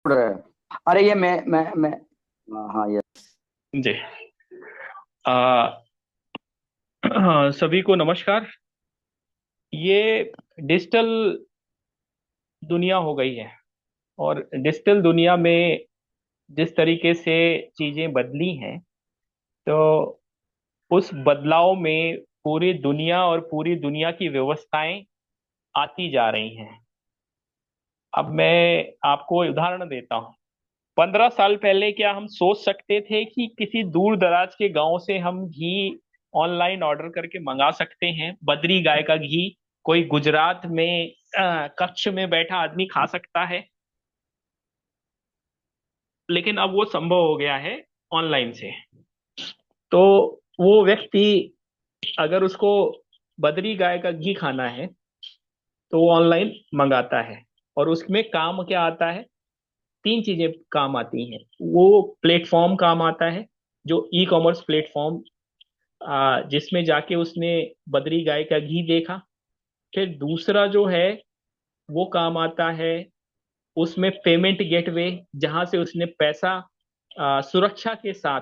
उड़ रहा है। अरे ये मैं हाँ हाँ ये। जी। आ, हाँ, सभी को नमस्कार। ये डिजिटल दुनिया हो गई है। और डिजिटल दुनिया में जिस तरीके से चीजें बदली हैं, तो उस बदलाव में पूरी दुनिया और पूरी दुनिया की व्यवस्थाएं आती जा रही हैं। अब मैं आपको उदाहरण देता हूँ। 15 साल पहले क्या हम सोच सकते थे कि किसी दूर दराज के गांव से हम घी ऑनलाइन ऑर्डर करके मंगा सकते हैं? बद्री गाय का घी कोई गुजरात में कच्छ में बैठा आदमी खा सकता है। लेकिन अब वो संभव हो गया है ऑनलाइन से। तो वो व्यक्ति, अगर उसको बद्री गाय का घी खाना है, तो वो ऑनलाइन मंगाता है। और उसमें काम क्या आता है? तीन चीजें काम आती हैं। वो प्लेटफॉर्म काम आता है, जो ई कॉमर्स प्लेटफॉर्म, जिसमें जाके उसने बद्री गाय का घी देखा। फिर दूसरा जो है, वो काम आता है उसमें पेमेंट गेटवे, जहां से उसने पैसा सुरक्षा के साथ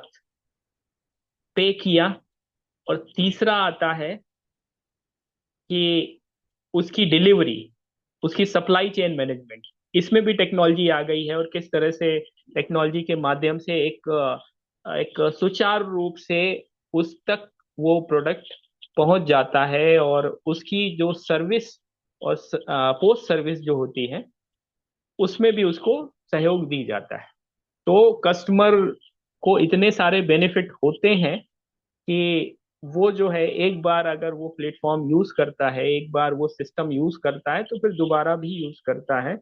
पे किया। और तीसरा आता है कि उसकी डिलीवरी, उसकी सप्लाई चेन मैनेजमेंट। इसमें भी टेक्नोलॉजी आ गई है, और किस तरह से टेक्नोलॉजी के माध्यम से एक सुचारू रूप से उस तक वो प्रोडक्ट पहुंच जाता है। और उसकी जो सर्विस और पोस्ट सर्विस जो होती है, उसमें भी उसको सहयोग दी जाता है। तो कस्टमर को इतने सारे बेनिफिट होते हैं कि वो जो है, एक बार अगर वो प्लेटफॉर्म यूज करता है, एक बार वो सिस्टम यूज करता है, तो फिर दोबारा भी यूज करता है,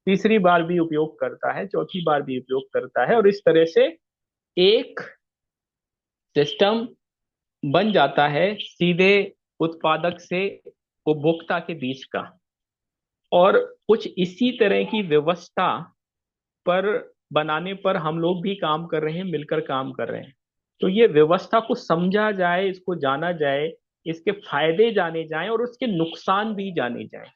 तीसरी बार भी उपयोग करता है, चौथी बार भी उपयोग करता है। और इस तरह से एक सिस्टम बन जाता है सीधे उत्पादक से उपभोक्ता के बीच का। और कुछ इसी तरह की व्यवस्था पर बनाने पर हम लोग भी काम कर रहे हैं, मिलकर काम कर रहे हैं। तो ये व्यवस्था को समझा जाए, इसको जाना जाए, इसके फायदे जाने जाएं और उसके नुकसान भी जाने जाएं,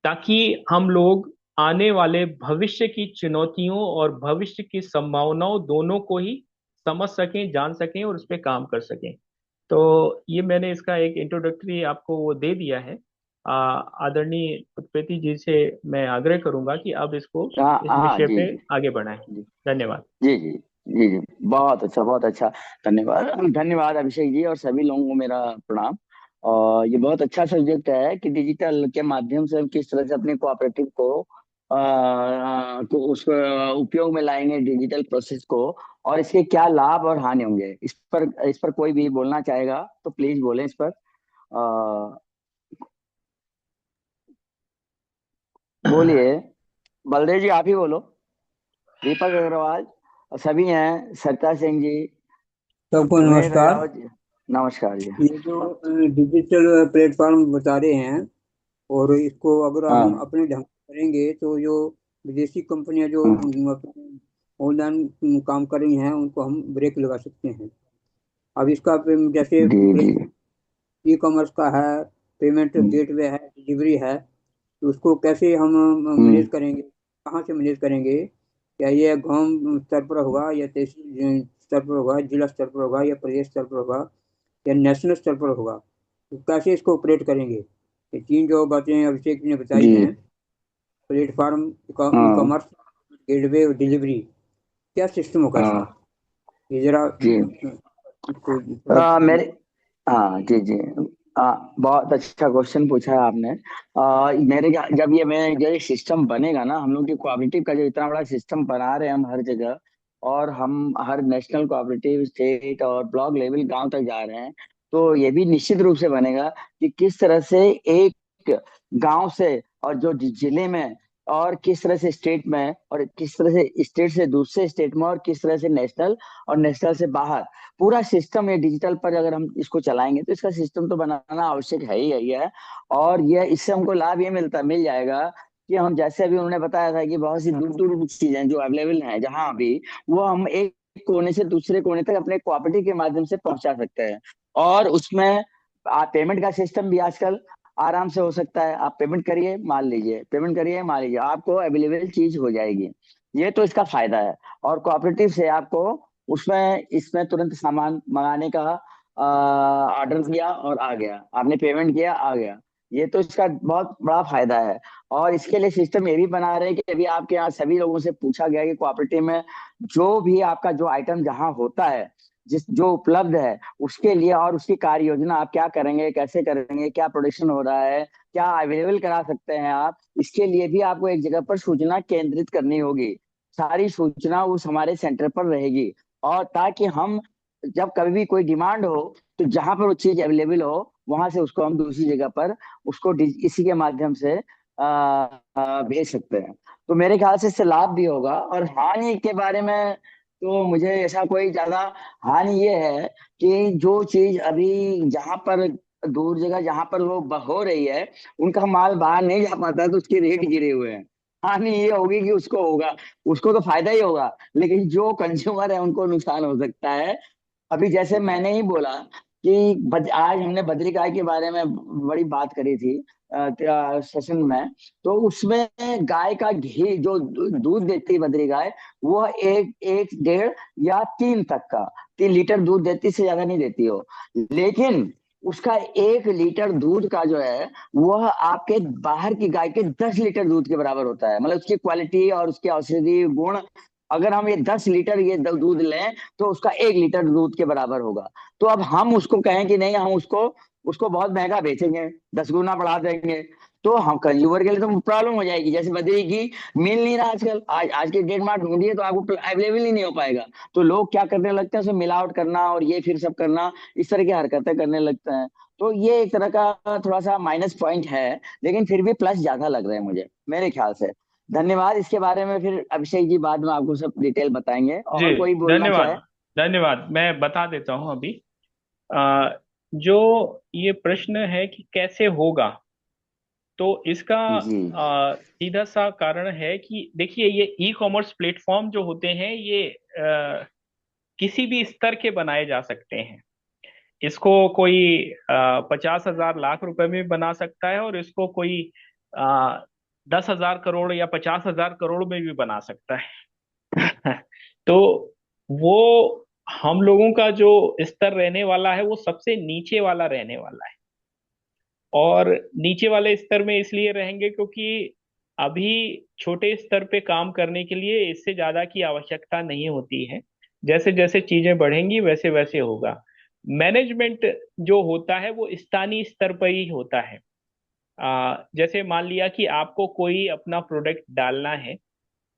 ताकि हम लोग आने वाले भविष्य की चुनौतियों और भविष्य की संभावनाओं दोनों को ही समझ सकें, जान सकें और उस पर काम कर सकें। तो ये मैंने इसका एक इंट्रोडक्टरी आपको वो दे दिया है। आदरणीय उत्पत्ति जी से मैं आग्रह करूंगा कि अब इसको, हाँ इस हाँ विषय जी पे जी आगे बढ़ाएं। जी धन्यवाद। जी जी जी जी। बहुत अच्छा बहुत अच्छा। धन्यवाद धन्यवाद अभिषेक जी और सभी लोगों को मेरा प्रणाम। और ये बहुत अच्छा सब्जेक्ट है कि डिजिटल के माध्यम से हम किस तरह से अपने कोऑपरेटिव को उसको उपयोग में लाएंगे डिजिटल प्रोसेस को। और इसके क्या लाभ और हानि होंगे, इस पर कोई भी बोलना चाहेगा तो प्लीज बोलें इस पर। अ, बोलिए। बलदेव जी आप ही बोलो। दीपक अग्रवाल और सभी हैं, सरिता सिंह जी, सबको उमेश नमस्कार। रावत जी। नमस्कार जी। ये जो डिजिटल प्लेटफॉर्म बता रहे हैं, और इसको अगर हम हाँ। अपने ढंग से करेंगे तो जो विदेशी कंपनियां जो हम्म, ऑनलाइन काम कर रही हैं उनको हम ब्रेक लगा सकते हैं। अब इसका जैसे जी जी। ई कॉमर्स का है, पेमेंट हम्म, गेटवे है, डिलीवरी है, तो उसको कैसे हम हम्म, मैनेज करेंगे, कहाँ से मैनेज करेंगे? क्या ये गांव स्तर पर होगा, या तहसील स्तर पर होगा, जिला स्तर पर होगा, या प्रदेश स्तर पर होगा, या नेशनल स्तर पर होगा? तो कैसे इसको ऑपरेट करेंगे? ये तीन जो बातें अभिषेक जी ने बताई जी। हैं, प्लेटफॉर्म, ई हाँ कॉमर्स, गेटवे और डिलीवरी, क्या सिस्टम होगा इसका? हाँ ये जरा जी। इसको थोड़ा मेरे हाँ जी जी। बहुत अच्छा क्वेश्चन पूछा है आपने। जब ये सिस्टम बनेगा ना, हम लोग के कोऑपरेटिव का जो इतना बड़ा सिस्टम बना रहे हैं हम हर जगह, और हम हर नेशनल कोऑपरेटिव, स्टेट और ब्लॉक लेवल, गांव तक जा रहे हैं। तो ये भी निश्चित रूप से बनेगा कि किस तरह से एक गांव से, और जो जिले में, और किस तरह से स्टेट में, और किस तरह से स्टेट से दूसरे स्टेट में, और किस तरह से नेशनल, और नेशनल से बाहर पूरा सिस्टम ये डिजिटल पर अगर हम इसको चलाएंगे, तो इसका सिस्टम तो बनाना आवश्यक है ही है। और ये इससे हमको लाभ ये मिल जाएगा कि हम, जैसे अभी उन्होंने बताया था कि बहुत सी दूर दूर की चीजें जो अवेलेबल हैं जहां भी, वो हम एक कोने से दूसरे कोने तक अपने कोऑपरेटिव के माध्यम से पहुंचा सकते हैं। और उसमें पेमेंट का सिस्टम भी आजकल आराम से हो सकता है। आप पेमेंट करिए मान लीजिए, पेमेंट करिए मान लीजिए, आपको अवेलेबल चीज हो जाएगी। ये तो इसका फायदा है। और कोऑपरेटिव से आपको उसमें इसमें तुरंत सामान मंगाने का ऑर्डर दिया और आ गया, आपने पेमेंट किया आ गया। ये तो इसका बहुत बड़ा फायदा है। और इसके लिए सिस्टम ये भी बना रहे हैं कि अभी आपके यहाँ सभी लोगों से पूछा गया कि कोऑपरेटिव में जो भी आपका जो आइटम जहाँ होता है, जिस जो उपलब्ध है उसके लिए और उसकी कार्य योजना आप क्या करेंगे, कैसे करेंगे, क्या प्रोडक्शन हो रहा है, क्या अवेलेबल करा सकते हैं आप, इसके लिए भी आपको एक जगह पर सूचना केंद्रित करनी होगी। सारी सूचना उस हमारे सेंटर पर रहेगी। और ताकि हम जब कभी भी कोई डिमांड हो तो जहां पर वो चीज अवेलेबल हो वहां से उसको हम दूसरी जगह पर उसको इसी के माध्यम से भेज सकते हैं। तो मेरे ख्याल से इससे लाभ भी होगा। और हानि के बारे में तो मुझे ऐसा कोई ज्यादा, हानि ये है कि जो चीज अभी जहां पर दूर जगह जहां पर वो हो रही है उनका माल बाहर नहीं जा पाता है तो उसके रेट गिरे हुए हैं। हानि ये होगी कि उसको होगा, उसको तो फायदा ही होगा, लेकिन जो कंज्यूमर है उनको नुकसान हो सकता है। अभी जैसे मैंने ही बोला कि आज हमने बद्रिकाय के बारे में बड़ी बात करी थी सेशन में। तो उसमें गाय का घी जो दूध देती है बद्री गाय, वो एक एक डेढ़ या तीन तक का 3 लीटर दूध देती, से ज्यादा नहीं देती हो। लेकिन उसका 1 लीटर दूध का जो है वह आपके बाहर की गाय के 10 लीटर दूध के बराबर होता है। मतलब उसकी क्वालिटी और उसके औषधि गुण, अगर हम ये 10 लीटर ये दूध लें तो उसका 1 लीटर दूध के बराबर होगा। तो अब हम उसको कहें कि नहीं, हम उसको उसको बहुत महंगा बेचेंगे, 10 गुना बढ़ा देंगे, तो हम कंज्यूमर के लिए तो प्रॉब्लम हो जाएगी। जैसे बदरी घी मिल नहीं रहा आजकल, आज के डेट में आप ढूंढिए तो आपको अवेलेबल ही नहीं हो पाएगा। तो लोग क्या करने लगते हैं, उसमें मिलावट करना और ये फिर सब करना, इस तरह की हरकतें करने लगते हैं। तो ये एक तरह का थोड़ा सा माइनस पॉइंट है, लेकिन फिर भी प्लस ज्यादा लग रहे हैं मुझे, मेरे ख्याल से। धन्यवाद। इसके बारे में फिर अभिषेक जी बाद में आपको सब डिटेल बताएंगे। जी, और कोई बोलना चाहे? धन्यवाद। धन्यवाद, मैं बता देता हूँ अभी। आ, जो ये प्रश्न है कि कैसे होगा, तो इसका जी सीधा सा कारण है कि देखिए, ये ई कॉमर्स प्लेटफॉर्म जो होते हैं ये किसी भी स्तर के बनाए जा सकते हैं। इसको कोई 50,000 लाख रुपए में भी बना सकता है, और इसको कोई 10,000 करोड़ या 50,000 करोड़ में भी बना सकता है। तो वो हम लोगों का जो स्तर रहने वाला है वो सबसे नीचे वाला रहने वाला है। और नीचे वाले स्तर में इसलिए रहेंगे क्योंकि अभी छोटे स्तर पे काम करने के लिए इससे ज्यादा की आवश्यकता नहीं होती है। जैसे जैसे चीजें बढ़ेंगी वैसे वैसे होगा। मैनेजमेंट जो होता है वो स्थानीय स्तर पर ही होता है। जैसे मान लिया कि आपको कोई अपना प्रोडक्ट डालना है,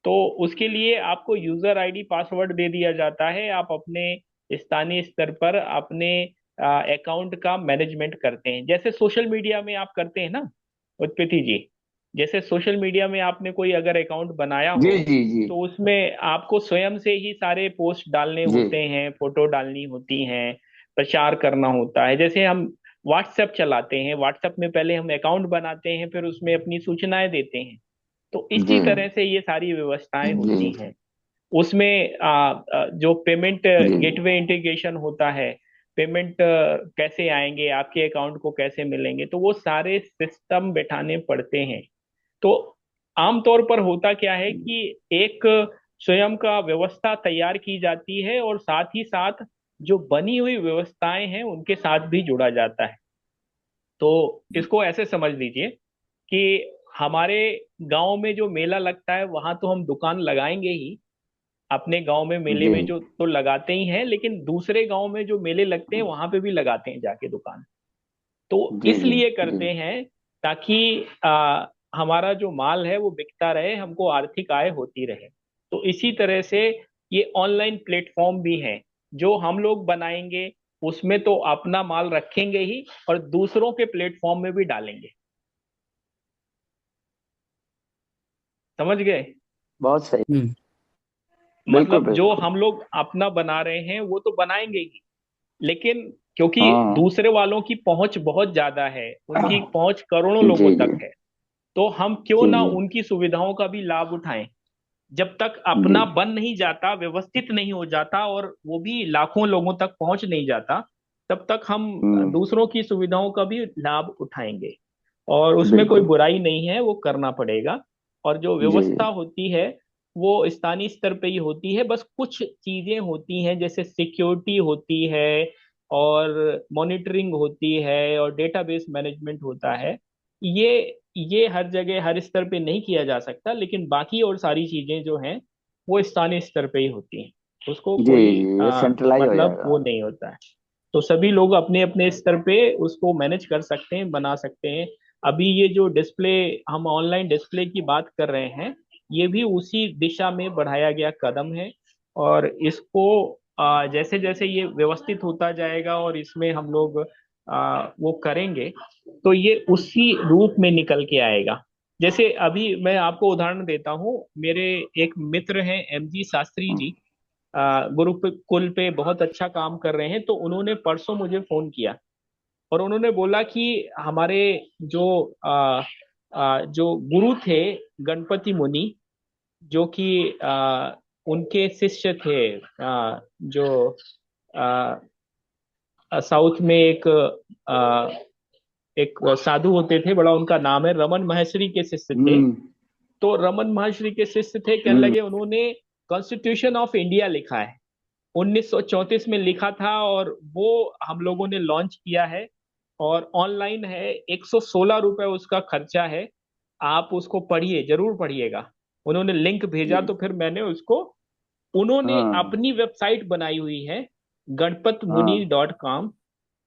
तो उसके लिए आपको यूजर आईडी पासवर्ड दे दिया जाता है। आप अपने स्थानीय स्तर पर अपने अकाउंट का मैनेजमेंट करते हैं, जैसे सोशल मीडिया में आप करते हैं ना उत्पत्ति जी। जैसे सोशल मीडिया में आपने कोई अगर अकाउंट बनाया जी हो, जी जी तो उसमें आपको स्वयं से ही सारे पोस्ट डालने जी होते हैं, फोटो डालनी होती हैं, प्रचार करना होता है। जैसे हम व्हाट्सएप चलाते हैं, व्हाट्सएप में पहले हम अकाउंट बनाते हैं, फिर उसमें अपनी सूचनाएं देते हैं। तो जी इसी तरह से ये सारी व्यवस्थाएं जी होती हैं। उसमें जो पेमेंट जी गेटवे इंटीग्रेशन होता है, पेमेंट कैसे आएंगे आपके अकाउंट को, कैसे मिलेंगे, तो वो सारे सिस्टम बैठाने पड़ते हैं। तो आमतौर पर होता क्या है कि एक स्वयं का व्यवस्था तैयार की जाती है, और साथ ही साथ जो बनी हुई व्यवस्थाएं हैं उनके साथ भी जुड़ा जाता है। तो इसको ऐसे समझ लीजिए कि हमारे गांव में जो मेला लगता है वहां तो हम दुकान लगाएंगे ही। अपने गांव में मेले जी में जो तो लगाते ही हैं, लेकिन दूसरे गांव में जो मेले लगते हैं वहां पे भी लगाते हैं जाके दुकान। तो जी जी इसलिए जी करते हैं ताकि हमारा जो माल है वो बिकता रहे, हमको आर्थिक आय होती रहे। तो इसी तरह से ये ऑनलाइन प्लेटफॉर्म भी हैं जो हम लोग बनाएंगे। उसमें तो अपना माल रखेंगे ही, और दूसरों के प्लेटफॉर्म में भी डालेंगे। समझ गए? बहुत सही। हम्म। बिल्कुल मतलब जो बिल्कुल। हम लोग अपना बना रहे हैं वो तो बनाएंगे ही, लेकिन क्योंकि हाँ दूसरे वालों की पहुंच बहुत ज्यादा है, उनकी पहुंच करोड़ों लोगों जी जी तक है, तो हम क्यों जी ना जी उनकी सुविधाओं का भी लाभ उठाएं। जब तक जी अपना बन नहीं जाता, व्यवस्थित नहीं हो जाता, और वो भी लाखों लोगों तक पहुंच नहीं जाता, तब तक हम हम्म। दूसरों की सुविधाओं का भी लाभ उठाएंगे। और उसमें कोई बिल्कुल। बुराई नहीं है, वो करना पड़ेगा। और जो जी व्यवस्था होती है वो स्थानीय स्तर पे ही होती है। बस कुछ चीजें होती हैं, जैसे सिक्योरिटी होती है और मॉनिटरिंग होती है और डेटाबेस मैनेजमेंट होता है। ये ये हर जगह हर स्तर पे नहीं किया जा सकता, लेकिन बाकी और सारी चीजें जो हैं वो स्थानीय स्तर पे ही होती हैं। उसको जी कोई जी, ये सेंट्रलाइज हो मतलब जाएगा। वो नहीं होता है। तो सभी लोग अपने अपने स्तर पे उसको मैनेज कर सकते हैं, बना सकते हैं। अभी ये जो डिस्प्ले, हम ऑनलाइन डिस्प्ले की बात कर रहे हैं, ये भी उसी दिशा में बढ़ाया गया कदम है। और इसको जैसे जैसे ये व्यवस्थित होता जाएगा और इसमें हम लोग वो करेंगे, तो ये उसी रूप में निकल के आएगा। जैसे अभी मैं आपको उदाहरण देता हूँ। मेरे एक मित्र हैं MG शास्त्री जी, गुरुकुल पे बहुत अच्छा काम कर रहे हैं। तो उन्होंने परसों मुझे फोन किया और उन्होंने बोला कि हमारे जो जो गुरु थे, गणपति मुनि, जो कि उनके शिष्य थे, जो साउथ में एक साधु होते थे, बड़ा उनका नाम है, रमन महर्षि के शिष्य थे। हम्म तो रमन महर्षि के शिष्य थे, कहने हम्म। लगे उन्होंने कॉन्स्टिट्यूशन ऑफ इंडिया लिखा है, 1934 में लिखा था, और वो हम लोगों ने लॉन्च किया है और ऑनलाइन है। 116 रुपए उसका खर्चा है। आप उसको पढ़िए, जरूर पढ़िएगा। उन्होंने लिंक भेजा जी। तो फिर मैंने उसको, उन्होंने हाँ अपनी वेबसाइट बनाई हुई है, हाँ। गणपतमुनि.com,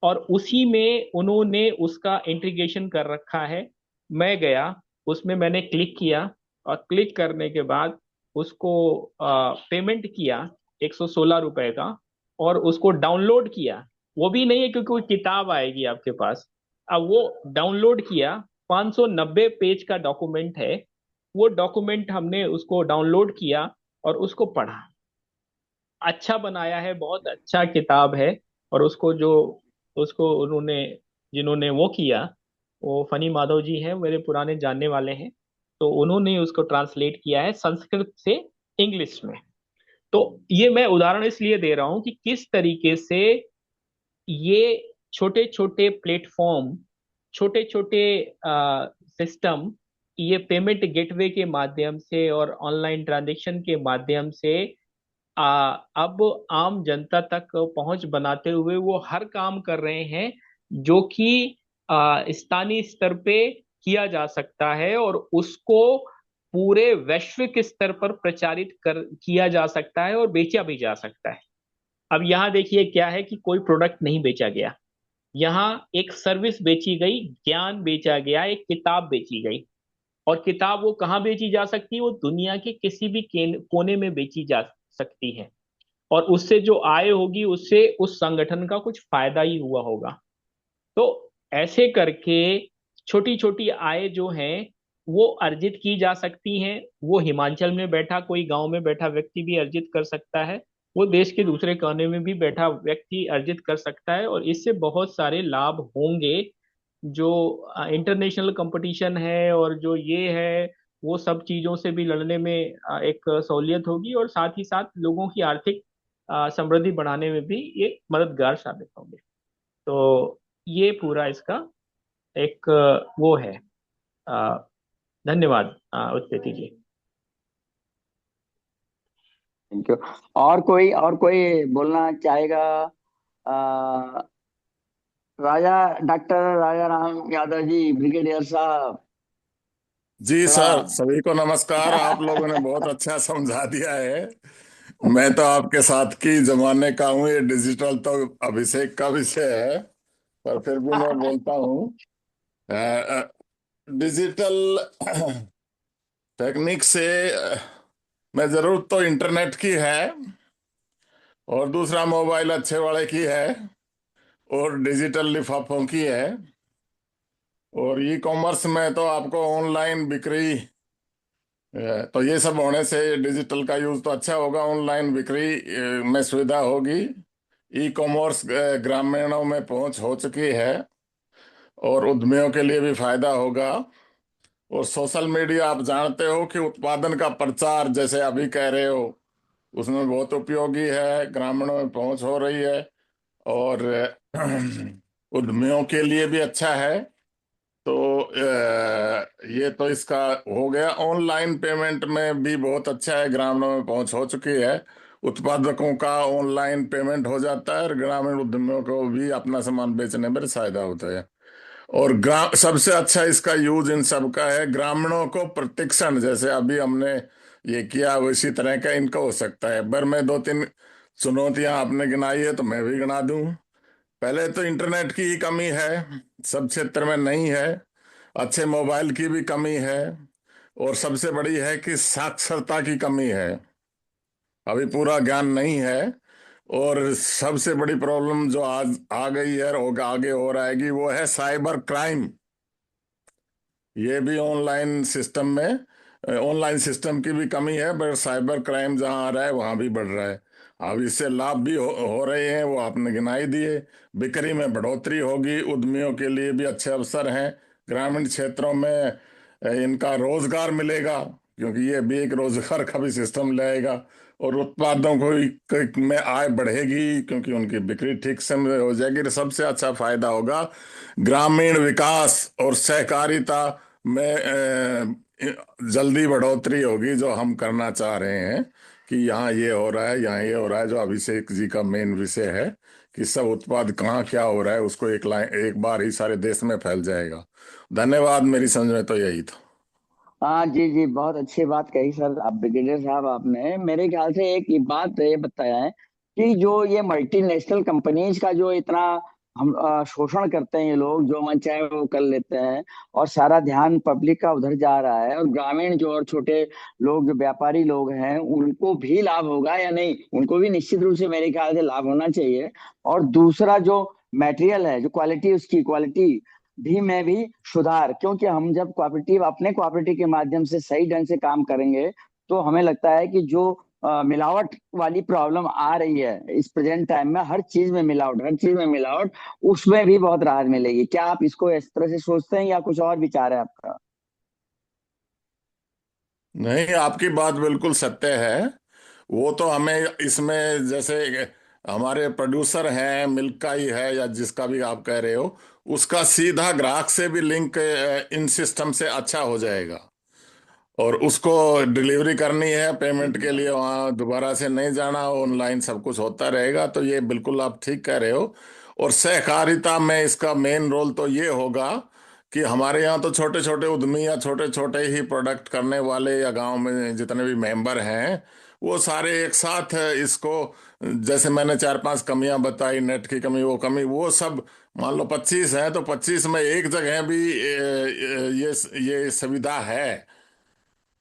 और उसी में उन्होंने उसका इंटीग्रेशन कर रखा है। मैं गया, उसमें मैंने क्लिक किया, और क्लिक करने के बाद उसको पेमेंट किया 116 रुपए का, और उसको डाउनलोड किया। वो भी नहीं है क्योंकि कोई किताब आएगी आपके पास। अब वो डाउनलोड किया, 590 पेज का डॉक्यूमेंट है। वो डॉक्यूमेंट हमने उसको डाउनलोड किया और उसको पढ़ा। अच्छा बनाया है, बहुत अच्छा किताब है। और उसको जो, उसको उन्होंने, जिन्होंने वो किया, वो फनी माधव जी हैं, मेरे पुराने जानने वाले हैं। तो उन्होंने उसको ट्रांसलेट किया है संस्कृत से इंग्लिश में। तो ये मैं उदाहरण इसलिए दे रहा हूं कि किस तरीके से ये छोटे छोटे प्लेटफॉर्म, छोटे छोटे सिस्टम, ये पेमेंट गेटवे के माध्यम से और ऑनलाइन ट्रांजैक्शन के माध्यम से अब आम जनता तक पहुंच बनाते हुए वो हर काम कर रहे हैं, जो कि स्थानीय स्तर पे किया जा सकता है और उसको पूरे वैश्विक स्तर पर प्रचारित कर किया जा सकता है और बेचा भी जा सकता है। अब यहाँ देखिए क्या है कि कोई प्रोडक्ट नहीं बेचा गया, यहाँ एक सर्विस बेची गई, ज्ञान बेचा गया, एक किताब बेची गई। और किताब वो कहाँ बेची जा सकती है? वो दुनिया के किसी भी कोने में बेची जा सकती है। और उससे जो आय होगी, उससे उस संगठन का कुछ फायदा ही हुआ होगा। तो ऐसे करके छोटी छोटी आय जो हैं वो अर्जित की जा सकती हैं। वो हिमाचल में बैठा, कोई गांव में बैठा व्यक्ति भी अर्जित कर सकता है। वो देश के दूसरे कोने में भी बैठा व्यक्ति अर्जित कर सकता है, और इससे बहुत सारे लाभ होंगे। जो इंटरनेशनल कंपटीशन है और जो ये है, वो सब चीजों से भी लड़ने में एक सहूलियत होगी, और साथ ही साथ लोगों की आर्थिक समृद्धि बढ़ाने में भी ये मददगार साबित होंगे। तो ये पूरा इसका एक वो है। अ, धन्यवाद उत्पत्ति जी। Thank you. और कोई बोलना चाहेगा? आ, राजा, डॉक्टर राजा राम यादव जी, ब्रिगेडियर साहब, जी थोड़ा। सर, सभी को नमस्कार। आप लोगों ने बहुत अच्छा समझा दिया है। मैं तो आपके साथ की जमाने का हूँ। ये डिजिटल तो अभिषेक का विषय है, पर फिर भी मैं बोलता हूँ। डिजिटल टेक्निक से मैं जरूरत तो इंटरनेट की है, और दूसरा मोबाइल अच्छे वाले की है, और डिजिटल लिफाफों की है। और ई कॉमर्स में तो आपको ऑनलाइन बिक्री, तो ये सब होने से डिजिटल का यूज तो अच्छा होगा। ऑनलाइन बिक्री में सुविधा होगी। ई कॉमर्स ग्रामीणों में पहुंच हो चुकी है, और उद्यमियों के लिए भी फायदा होगा। और सोशल मीडिया, आप जानते हो कि उत्पादन का प्रचार जैसे अभी कह रहे हो, उसमें बहुत उपयोगी है। ग्रामीणों में पहुंच हो रही है, और उद्यमियों के लिए भी अच्छा है। तो ये तो इसका हो गया। ऑनलाइन पेमेंट में भी बहुत अच्छा है, ग्रामीणों में पहुंच हो चुकी है। उत्पादकों का ऑनलाइन पेमेंट हो जाता है और ग्रामीण उद्यमियों को भी अपना सामान बेचने में फायदा होता है। और सबसे अच्छा इसका यूज इन सब का है, ग्रामीणों को प्रशिक्षण, जैसे अभी हमने ये किया उसी तरह का इनका हो सकता है। पर मैं दो तीन चुनौतियां आपने गिनाई है तो मैं भी गिना दूं। पहले तो इंटरनेट की ही कमी है, सब क्षेत्र में नहीं है। अच्छे मोबाइल की भी कमी है। और सबसे बड़ी है कि साक्षरता की कमी है, अभी पूरा ज्ञान नहीं है। और सबसे बड़ी प्रॉब्लम जो आज आ गई है और आगे हो रहेगी वो है साइबर क्राइम। ये भी ऑनलाइन सिस्टम की भी कमी है, पर साइबर क्राइम जहां आ रहा है वहां भी बढ़ रहा है। अब इससे लाभ भी हो रहे हैं, वो आपने गिनाई दिए। बिक्री में बढ़ोतरी होगी, उद्यमियों के लिए भी अच्छे अवसर हैं। ग्रामीण क्षेत्रों में इनका रोजगार मिलेगा, क्योंकि ये भी एक रोजगार का भी सिस्टम लाएगा। और उत्पादों में आय बढ़ेगी, क्योंकि उनकी बिक्री ठीक समय हो जाएगी। तो सबसे अच्छा फायदा होगा ग्रामीण विकास और सहकारिता में जल्दी बढ़ोतरी होगी, जो हम करना चाह रहे हैं कि यहाँ ये हो रहा है, यहाँ ये हो रहा है। जो अभिषेक जी का मेन विषय है कि सब उत्पाद कहाँ क्या हो रहा है, उसको एक बार ही सारे देश में फैल जाएगा। धन्यवाद, मेरी समझ में तो यही था। हाँ जी जी, बहुत अच्छी बात कही सर, आप ब्रिगेडियर साहब। आपने मेरे ख्याल से एक बात ये बताया है कि जो ये मल्टीनेशनल कंपनीज का जो इतना हम शोषण करते हैं, ये लोग जो मन चाहे वो कर लेते हैं, और सारा ध्यान पब्लिक का उधर जा रहा है, और ग्रामीण जो और छोटे लोग जो व्यापारी लोग हैं उनको भी लाभ होगा या नहीं? उनको भी निश्चित रूप से मेरे ख्याल से लाभ होना चाहिए। और दूसरा जो मटेरियल है, जो क्वालिटी, उसकी क्वालिटी भी में भी सुधार, क्योंकि हम जब कोऑपरेटिव, अपने कोऑपरेटिव के माध्यम से सही ढंग से काम करेंगे तो हमें लगता है कि जो मिलावट वाली प्रॉब्लम आ रही है इस प्रेजेंट टाइम में, हर चीज में मिलावट, हर चीज में मिलावट, उसमें भी बहुत राहत मिलेगी। क्या आप इसको इस तरह से सोचते हैं या कुछ और विचार है आपका? नहीं, आपकी बात बिल्कुल सत्य है। वो तो हमें इसमें जैसे हमारे प्रोड्यूसर हैं, मिल्क का ही है या जिसका भी आप कह रहे हो, उसका सीधा ग्राहक से भी लिंक इन सिस्टम से अच्छा हो जाएगा। और उसको डिलीवरी करनी है पेमेंट के लिए, वहाँ दोबारा से नहीं जाना, ऑनलाइन सब कुछ होता रहेगा। तो ये बिल्कुल आप ठीक कह रहे हो। और सहकारिता में इसका मेन रोल तो ये होगा कि हमारे यहाँ तो छोटे छोटे उद्यमी या छोटे छोटे ही प्रोडक्ट करने वाले या गांव में जितने भी मेंबर हैं, वो सारे एक साथ इसको, जैसे मैंने चार पांच कमियां बताई, नेट की कमी, वो कमी, वो सब मान लो 25 है तो 25 में एक जगह भी ये सुविधा है,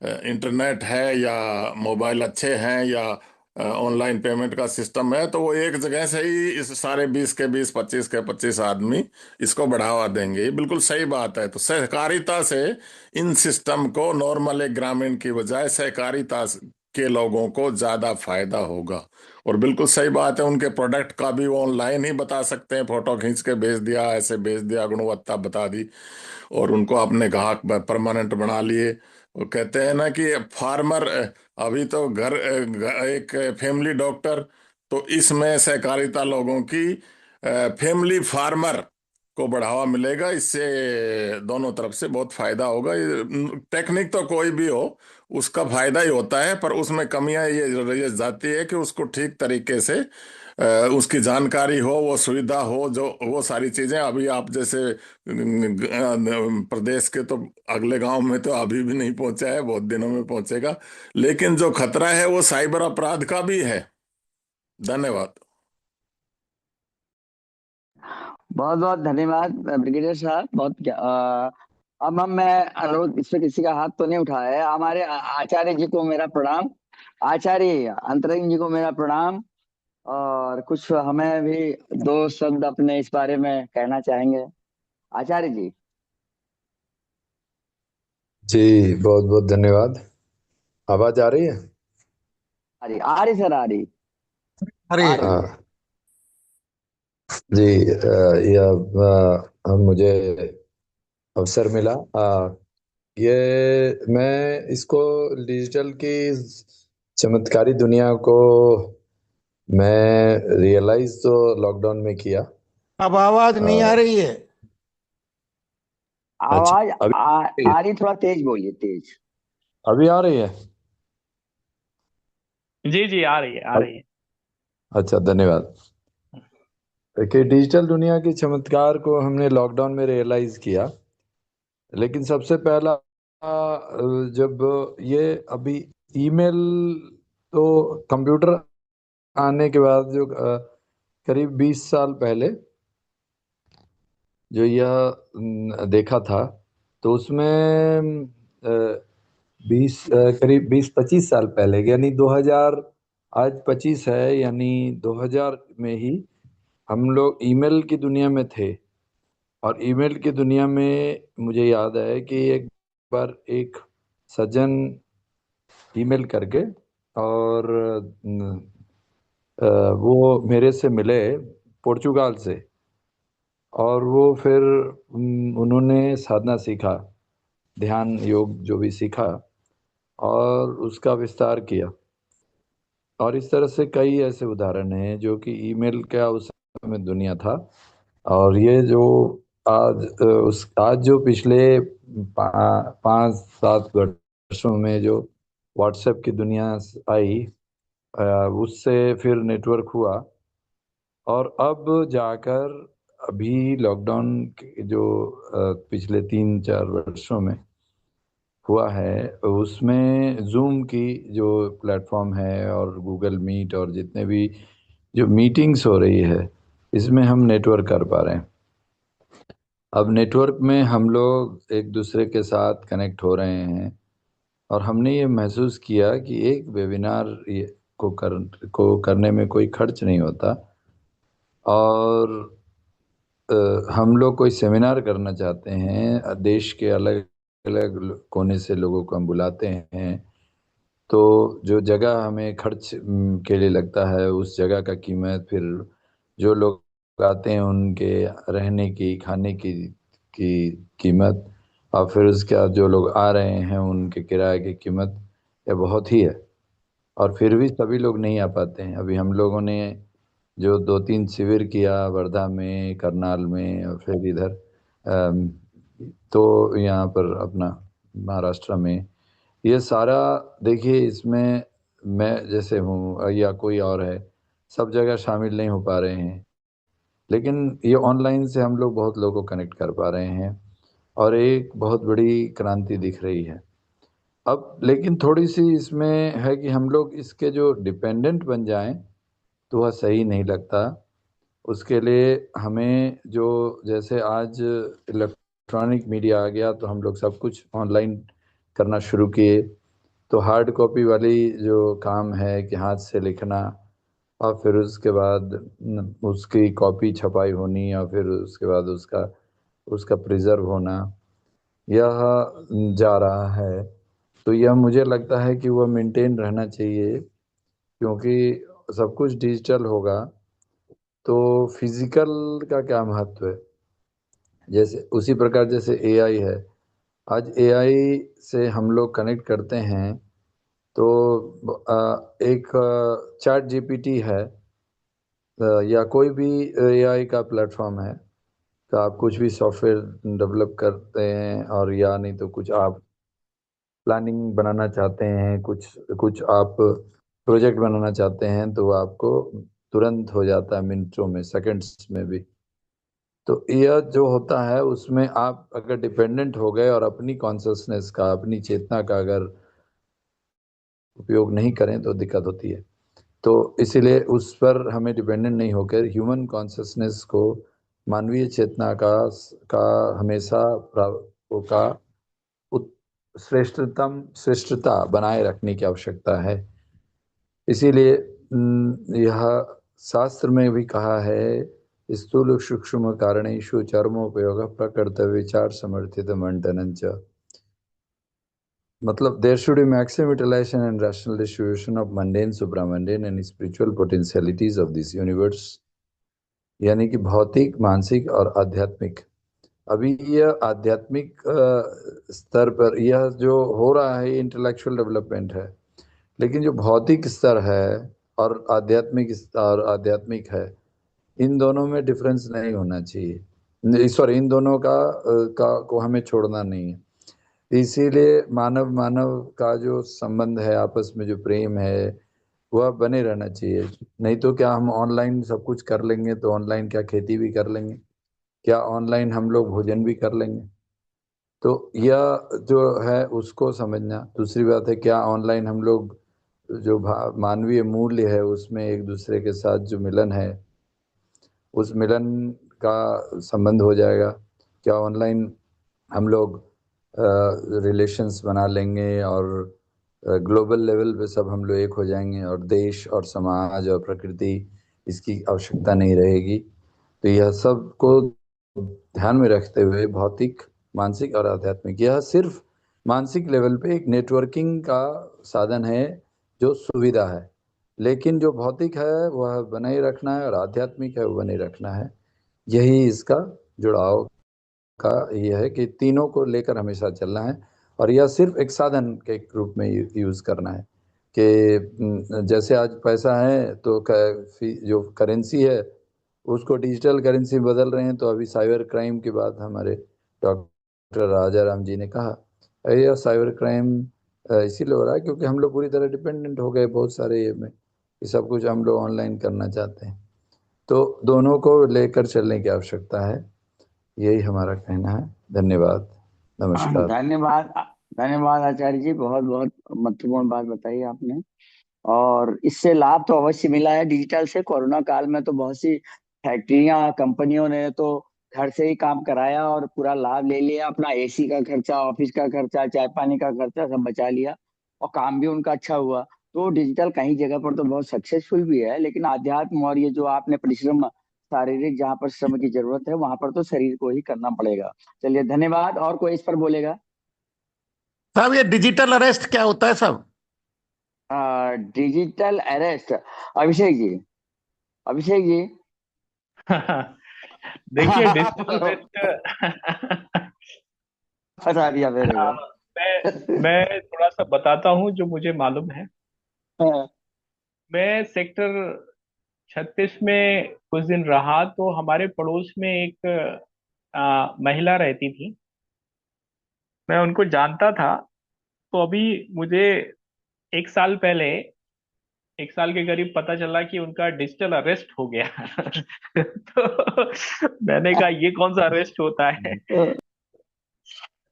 इंटरनेट है या मोबाइल अच्छे हैं या ऑनलाइन पेमेंट का सिस्टम है, तो वो एक जगह से ही इस सारे 20 के 20, 25 के 25 आदमी इसको बढ़ावा देंगे। ये बिल्कुल सही बात है। तो सहकारिता से इन सिस्टम को, नॉर्मल एक ग्रामीण की बजाय सहकारिता के लोगों को ज्यादा फायदा होगा। और बिल्कुल सही बात है, उनके प्रोडक्ट का भी वो ऑनलाइन ही बता सकते हैं, फोटो खींच के भेज दिया, ऐसे भेज दिया, गुणवत्ता बता दी, और उनको अपने ग्राहक परमानेंट बना लिए। वो कहते हैं ना कि फार्मर, अभी तो एक फैमिली डॉक्टर, तो इसमें सहकारिता लोगों की फैमिली फार्मर को बढ़ावा मिलेगा। इससे दोनों तरफ से बहुत फायदा होगा। टेक्निक तो कोई भी हो, उसका फायदा ही होता है, पर उसमें कमियां ये रह जाती है कि उसको ठीक तरीके से उसकी जानकारी हो, वो सुविधा हो, जो वो सारी चीजें अभी आप जैसे प्रदेश के तो अगले गांव में तो अभी भी नहीं पहुंचा है, बहुत दिनों में पहुंचेगा। लेकिन जो खतरा है वो साइबर अपराध का भी है। धन्यवाद। बहुत बहुत धन्यवाद ब्रिगेडियर साहब। अब मैं अनुरोध, इस पे किसी का हाथ तो नहीं उठाया है, हमारे आचार्य जी को मेरा प्रणाम, आचार्य अंतरंग जी को मेरा प्रणाम। और कुछ हमें भी दो शब्द अपने इस बारे में कहना चाहेंगे आचार्य जी? जी, बहुत बहुत धन्यवाद। आवाज आ रही है? आ रही सर, आ रही, अरे आ रही। हाँ जी। मुझे अवसर मिला। ये मैं इसको डिजिटल की चमत्कारी दुनिया को मैं रियलाइज तो लॉकडाउन में किया। अब आवाज नहीं आ अ, रही है। अच्छा, आवाज अभी आ रही, थोड़ा तेज बोलिए, तेज। अभी आ रही है? जी जी, आ रही है, आ रही है। अच्छा, धन्यवाद। कि डिजिटल दुनिया के चमत्कार को हमने लॉकडाउन में रियलाइज किया। लेकिन सबसे पहला जब ये अभी ईमेल, तो कंप्यूटर आने के बाद जो करीब 20 साल पहले जो यह देखा था, तो उसमें करीब 20-25 साल पहले, यानी 2000, आज 25 है, यानी 2000 में ही हम लोग ईमेल की दुनिया में थे। और ईमेल की दुनिया में मुझे याद है कि एक बार एक सज्जन ईमेल करके, और वो मेरे से मिले पुर्तगाल से। और वो फिर उन्होंने साधना सीखा, ध्यान योग जो भी सीखा, और उसका विस्तार किया। और इस तरह से कई ऐसे उदाहरण हैं जो कि ईमेल का उस समय दुनिया था। और ये जो आज जो पिछले 5-7 वर्षों में जो व्हाट्सएप की दुनिया आई, अ, उससे फिर नेटवर्क हुआ। और अब जाकर अभी लॉकडाउन के जो पिछले 3-4 वर्षों में हुआ है, उसमें जूम की जो प्लेटफॉर्म है और गूगल मीट और जितने भी जो मीटिंग्स हो रही है, इसमें हम नेटवर्क कर पा रहे हैं। अब नेटवर्क में हम लोग एक दूसरे के साथ कनेक्ट हो रहे हैं। और हमने ये महसूस किया कि एक वेबिनार को करने में कोई खर्च नहीं होता। और हम लोग कोई सेमिनार करना चाहते हैं, देश के अलग अलग कोने से लोगों को हम बुलाते हैं, तो जो जगह हमें खर्च के लिए लगता है, उस जगह का कीमत, फिर जो लोग आते हैं उनके रहने की, खाने की कीमत, और फिर उसके बाद जो लोग आ रहे हैं उनके किराए की कीमत, ये बहुत ही है। और फिर भी सभी लोग नहीं आ पाते हैं। अभी हम लोगों ने जो 2-3 शिविर किया, वर्धा में, करनाल में, और फिर इधर अम, तो यहाँ पर अपना महाराष्ट्र में, ये सारा देखिए, इसमें मैं जैसे हूँ या कोई और है, सब जगह शामिल नहीं हो पा रहे हैं। लेकिन ये ऑनलाइन से हम लोग बहुत लोगों को कनेक्ट कर पा रहे हैं, और एक बहुत बड़ी क्रांति दिख रही है। अब लेकिन थोड़ी सी इसमें है कि हम लोग इसके जो डिपेंडेंट बन जाएं, तो वह सही नहीं लगता। उसके लिए हमें जो, जैसे आज इलेक्ट्रॉनिक मीडिया आ गया, तो हम लोग सब कुछ ऑनलाइन करना शुरू किए। तो हार्ड कॉपी वाली जो काम है कि हाथ से लिखना, और फिर उसके बाद उसकी कॉपी छपाई होनी, और फिर उसके बाद उसका उसका प्रिजर्व होना, यह जा रहा है। तो यह मुझे लगता है कि वह मेंटेन रहना चाहिए, क्योंकि सब कुछ डिजिटल होगा, तो फिजिकल का क्या महत्व है। जैसे उसी प्रकार जैसे एआई है, आज एआई से हम लोग कनेक्ट करते हैं, तो एक चैट जीपीटी है, या कोई भी एआई का प्लेटफॉर्म है, तो आप कुछ भी सॉफ्टवेयर डेवलप करते हैं, और या नहीं तो कुछ आप प्लानिंग बनाना चाहते हैं, कुछ कुछ आप प्रोजेक्ट बनाना चाहते हैं, तो आपको तुरंत हो जाता है, मिनटों में, सेकंड्स में भी। तो यह जो होता है, उसमें आप अगर डिपेंडेंट हो गए और अपनी कॉन्शसनेस का, अपनी चेतना का अगर उपयोग नहीं करें, तो दिक्कत होती है। तो इसीलिए उस पर हमें डिपेंडेंट नहीं होकर ह्यूमन कॉन्शसनेस को, मानवीय चेतना का हमेशा का उत- श्रेष्ठता बनाए रखने की आवश्यकता है। इसीलिए यह शास्त्र में भी कहा है, स्थूल सूक्ष्म कारणेषु चरमोपयोग प्रकृत विचार समर्थित मंडनं च। मतलब there should be maximum utilisation and rational distribution of mundane, supramundane and spiritual potentialities of this universe, यानी कि भौतिक, मानसिक और आध्यात्मिक। अभी यह आध्यात्मिक स्तर पर यह जो हो रहा है, इंटेलेक्चुअल डेवलपमेंट है। लेकिन जो भौतिक स्तर है और आध्यात्मिक है, इन दोनों में डिफरेंस नहीं होना चाहिए। सॉरी, इन दोनों को हमें छोड़ना नहीं है। इसीलिए मानव मानव का जो संबंध है, आपस में जो प्रेम है, वह बने रहना चाहिए। नहीं तो क्या हम ऑनलाइन सब कुछ कर लेंगे, तो ऑनलाइन क्या खेती भी कर लेंगे, क्या ऑनलाइन हम लोग भोजन भी कर लेंगे? तो यह जो है उसको समझना। दूसरी बात है, क्या ऑनलाइन हम लोग जो मानवीय मूल्य है उसमें एक दूसरे के साथ जो मिलन है, उस मिलन का संबंध हो जाएगा? क्या ऑनलाइन हम लोग रिलेशंस बना लेंगे और ग्लोबल लेवल पे सब हम लोग एक हो जाएंगे और देश और समाज और प्रकृति, इसकी आवश्यकता नहीं रहेगी? तो यह सब को ध्यान में रखते हुए भौतिक, मानसिक और आध्यात्मिक, यह सिर्फ मानसिक लेवल पे एक नेटवर्किंग का साधन है, जो सुविधा है। लेकिन जो भौतिक है वह बनाए रखना है और आध्यात्मिक है वो बनाए रखना है। यही इसका जुड़ाव का ये है कि तीनों को लेकर हमेशा चलना है। और यह सिर्फ एक साधन के रूप में यूज़ करना है कि जैसे आज पैसा है तो जो करेंसी है उसको डिजिटल करेंसी में बदल रहे हैं। तो अभी साइबर क्राइम की बात हमारे डॉक्टर राजा राम जी ने कहा, यह साइबर क्राइम इसीलिए हो रहा है क्योंकि हम लोग पूरी तरह डिपेंडेंट हो गए बहुत सारे ये में, कि सब कुछ हम लोग ऑनलाइन करना चाहते हैं। तो दोनों को लेकर चलने की आवश्यकता है, यही हमारा कहना है। धन्यवाद, नमस्कार। धन्यवाद। धन्यवाद आचार्य जी, बहुत बहुत महत्वपूर्ण बात बताई आपने। और इससे लाभ तो अवश्य मिला है डिजिटल से। कोरोना काल में तो बहुत सी फैक्ट्रियां, कंपनियों ने तो घर से ही काम कराया और पूरा लाभ ले लिया। अपना एसी का खर्चा, ऑफिस का खर्चा, चाय पानी का खर्चा सब बचा लिया और काम भी उनका अच्छा हुआ। तो डिजिटल कहीं जगह पर तो बहुत सक्सेसफुल भी है, लेकिन आध्यात्म और ये जो आपने परिश्रम, शारीरिक जहाँ पर श्रम की जरूरत है वहां पर तो शरीर को ही करना पड़ेगा। चलिए धन्यवाद। और कोई इस पर बोलेगा? साहब ये डिजिटल अरेस्ट क्या होता है साहब? Digital arrest, Abhishek ji, Abhishek ji. देखिए डिजिटल लो, अरेस्ट फंसा दिया मेरे को। मैं थोड़ा सा बताता हूँ जो मुझे मालूम है। हाँ, मैं सेक्टर 36 में कुछ दिन रहा, तो हमारे पड़ोस में एक महिला रहती थी। मैं उनको जानता था। तो अभी मुझे 1 साल पहले, 1 साल के करीब पता चला कि उनका डिजिटल अरेस्ट हो गया। तो मैंने कहा ये कौन सा अरेस्ट होता है।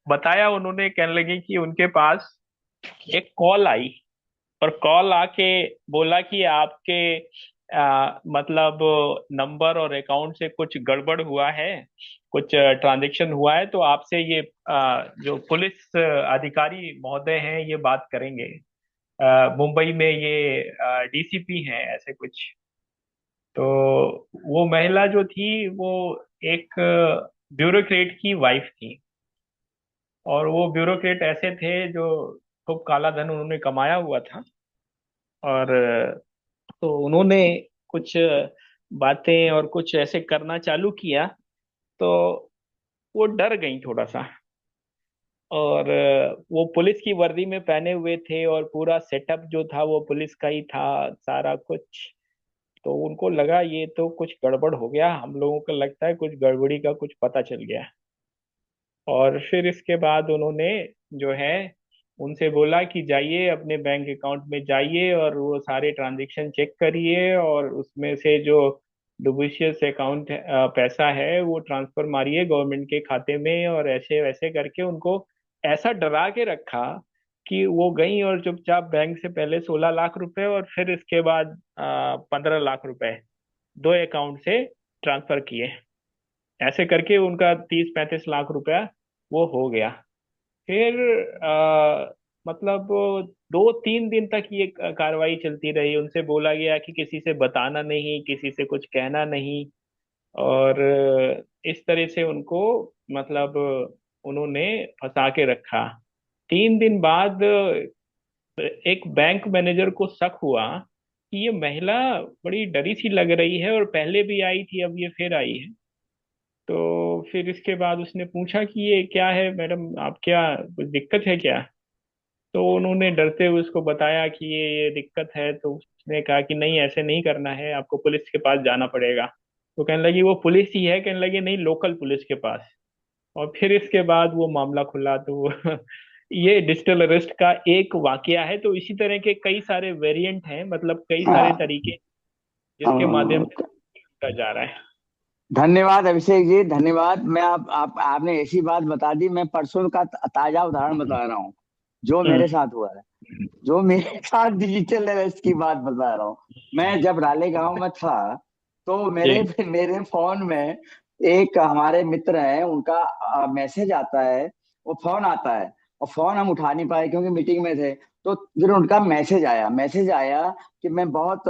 बताया उन्होंने, कहने लगे कि उनके पास एक कॉल आई और कॉल आके बोला कि आपके मतलब नंबर और अकाउंट से कुछ गड़बड़ हुआ है, कुछ ट्रांजैक्शन हुआ है, तो आपसे ये जो पुलिस अधिकारी महोदय हैं ये बात करेंगे। मुंबई में ये डीसीपी हैं ऐसे कुछ। तो वो महिला जो थी वो एक ब्यूरोक्रेट की वाइफ थी। और वो ब्यूरोक्रेट ऐसे थे जो खूब काला धन उन्होंने कमाया हुआ था। और तो उन्होंने कुछ बातें और कुछ ऐसे करना चालू किया। तो वो डर गई थोड़ा सा। और वो पुलिस की वर्दी में पहने हुए थे और पूरा सेटअप जो था वो पुलिस का ही था, सारा कुछ। तो उनको लगा ये तो कुछ गड़बड़ हो गया, हम लोगों को लगता है कुछ गड़बड़ी का कुछ पता चल गया। और फिर इसके बाद उन्होंने जो है उनसे बोला कि जाइए अपने बैंक अकाउंट में जाइए और वो सारे ट्रांजैक्शन चेक करिए और उसमें से जो डुबिशियस अकाउंट पैसा है वो ट्रांसफर मारिए गवर्नमेंट के खाते में। और ऐसे वैसे करके उनको ऐसा डरा के रखा कि वो गई और चुपचाप बैंक से पहले 16 लाख रुपए और फिर इसके बाद 15 लाख रुपए दो अकाउंट से ट्रांसफर किए। ऐसे करके उनका 30-35 लाख रुपया वो हो गया। फिर मतलब 2-3 दिन तक ये कार्रवाई चलती रही। उनसे बोला गया कि किसी से बताना नहीं, किसी से कुछ कहना नहीं। और इस तरह से उनको मतलब उन्होंने फंसा के रखा। 3 दिन बाद एक बैंक मैनेजर को शक हुआ कि ये महिला बड़ी डरी सी लग रही है और पहले भी आई थी, अब ये फिर आई है। तो फिर इसके बाद उसने पूछा कि ये क्या है मैडम, आप क्या कुछ दिक्कत है क्या? तो उन्होंने डरते हुए उसको बताया कि ये दिक्कत है। तो उसने कहा कि नहीं ऐसे नहीं करना है, आपको पुलिस के पास जाना पड़ेगा। तो कहने लगी वो पुलिस ही है, कहने लगी नहीं लोकल पुलिस के पास। और फिर इसके बाद वो मामला खुला। तो ये डिजिटल अरेस्ट का एक वाकया है। तो इसी तरह के कई सारे वेरिएंट हैं, मतलब कई सारे हाँ, तरीके जिसके माध्यम से अ, किया जा रहा है। धन्यवाद अभिषेक जी, धन्यवाद। मैं आपने ऐसी बात बता दी, मैं परसों का ताजा उदाहरण बता रहा हूँ जो हम्म। मेरे साथ हुआ है। जो मेरे साथ डिजिटल अरेस्ट की बात बता रहा हूँ। मैं जब रालेगांव में था तो मेरे जी। मेरे फोन में एक हमारे मित्र हैं, उनका मैसेज आता है, वो फोन आता है, और फोन हम उठा नहीं पाए क्योंकि मीटिंग में थे। तो फिर उनका मैसेज आया कि मैं बहुत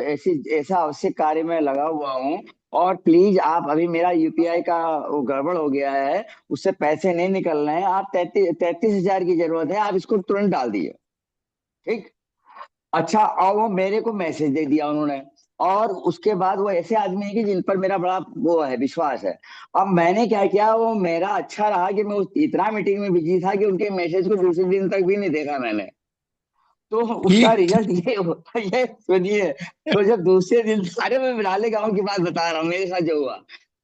ऐसी ऐसा आवश्यक कार्य में लगा हुआ हूँ, और प्लीज आप अभी मेरा यूपीआई का वो गड़बड़ हो गया है, उससे पैसे नहीं निकल रहे हैं, आप 33,000 की जरूरत है, आप इसको तुरंत डाल दिए। ठीक। अच्छा, और वो मेरे को मैसेज दे दिया उन्होंने। और उसके बाद वो ऐसे आदमी है कि जिन पर मेरा बड़ा वो है, विश्वास है। अब मैंने क्या किया, वो मेरा अच्छा रहा कि मैं इतना मीटिंग में बिजी था कि उनके मैसेज को दूसरे दिन तक भी नहीं देखा मैंने। तो उसका ठीक ठीक। रिजल्ट ये सुनिए। तो जब दूसरे दिन, अरे मैं विराले गांव की बात बता रहा हूँ मेरे साथ जो हुआ।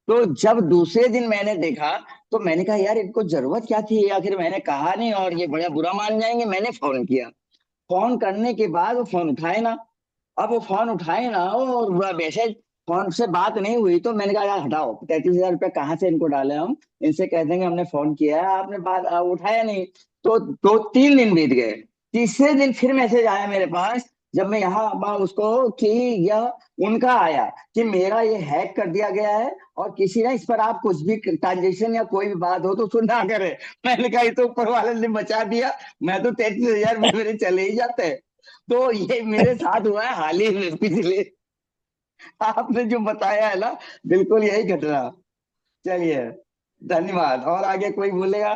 तो जब दूसरे दिन मैंने देखा, तो मैंने कहा यार इनको जरूरत क्या थी, आखिर मैंने कहा नहीं और ये बड़ा बुरा मान जाएंगे। मैंने फोन किया। फोन करने के बाद वो फोन उठाए ना। अब वो फोन उठाए ना, और मैसेज, फोन से बात नहीं हुई। तो मैंने कहा यार हटाओ, 33,000 रुपये कहाँ से इनको डाले हम, इनसे कह देंगे हमने फोन किया है, आपने बात उठाया नहीं। तो 2-3 दिन बीत गए। तीसरे दिन फिर मैसेज आया मेरे पास, जब मैं यहाँ उसको, कि यह उनका आया कि मेरा ये हैक कर दिया गया है, और किसी ने इस पर आप कुछ भी ट्रांजेक्शन या कोई भी बात हो तो उसको ना करे। मैंने कहा ये तो ऊपर वाले ने बचा दिया, मैं तो 33,000 में मेरे चले ही जाते। तो ये मेरे साथ हुआ है हाल ही में, पिछले, आपने जो बताया है ना, बिल्कुल यही घटना। चलिए, धन्यवाद। और आगे कोई बोलेगा?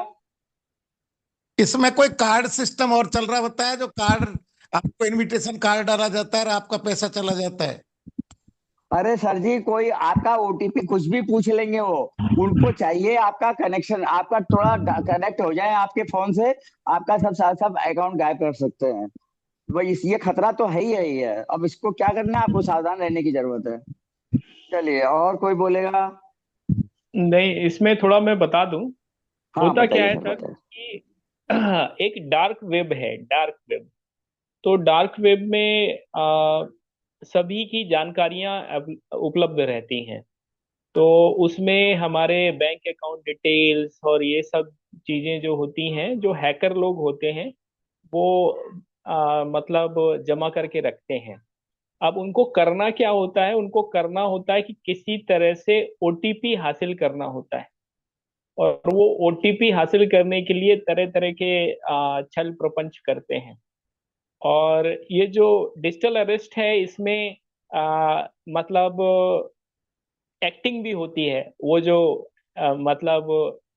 इसमें कोई कार्ड सिस्टम और चल रहा होता है, जो कार्ड आपको इनविटेशन कार्ड डाला जाता है और आपका पैसा चला जाता है। अरे सर जी, कोई आपका ओटीपी कुछ भी पूछ लेंगे वो। उनको चाहिए आपका कनेक्शन, आपका थोड़ा कनेक्ट हो जाए आपके फोन से, आपका सब सब सब अकाउंट गायब कर सकते हैं। वही ये खतरा तो है ही है। अब इसको क्या करना है, आपको सावधान रहने की जरूरत है। चलिए, और कोई बोलेगा? नहीं, इसमें थोड़ा मैं बता दूं। हाँ, होता क्या बताइए है सर, सर बताइए। कि एक डार्क वेब है, डार्क वेब। तो डार्क वेब में सभी की जानकारियां उपलब्ध रहती हैं। तो उसमें हमारे बैंक अकाउंट डिटेल्स और ये सब चीजें जो होती हैं, जो हैकर लोग होते हैं वो मतलब जमा करके रखते हैं। अब उनको करना क्या होता है, उनको करना होता है कि किसी तरह से ओटीपी हासिल करना होता है। और वो ओटीपी हासिल करने के लिए तरह तरह के छल प्रपंच करते हैं। और ये जो डिजिटल अरेस्ट है इसमें मतलब एक्टिंग भी होती है। वो जो मतलब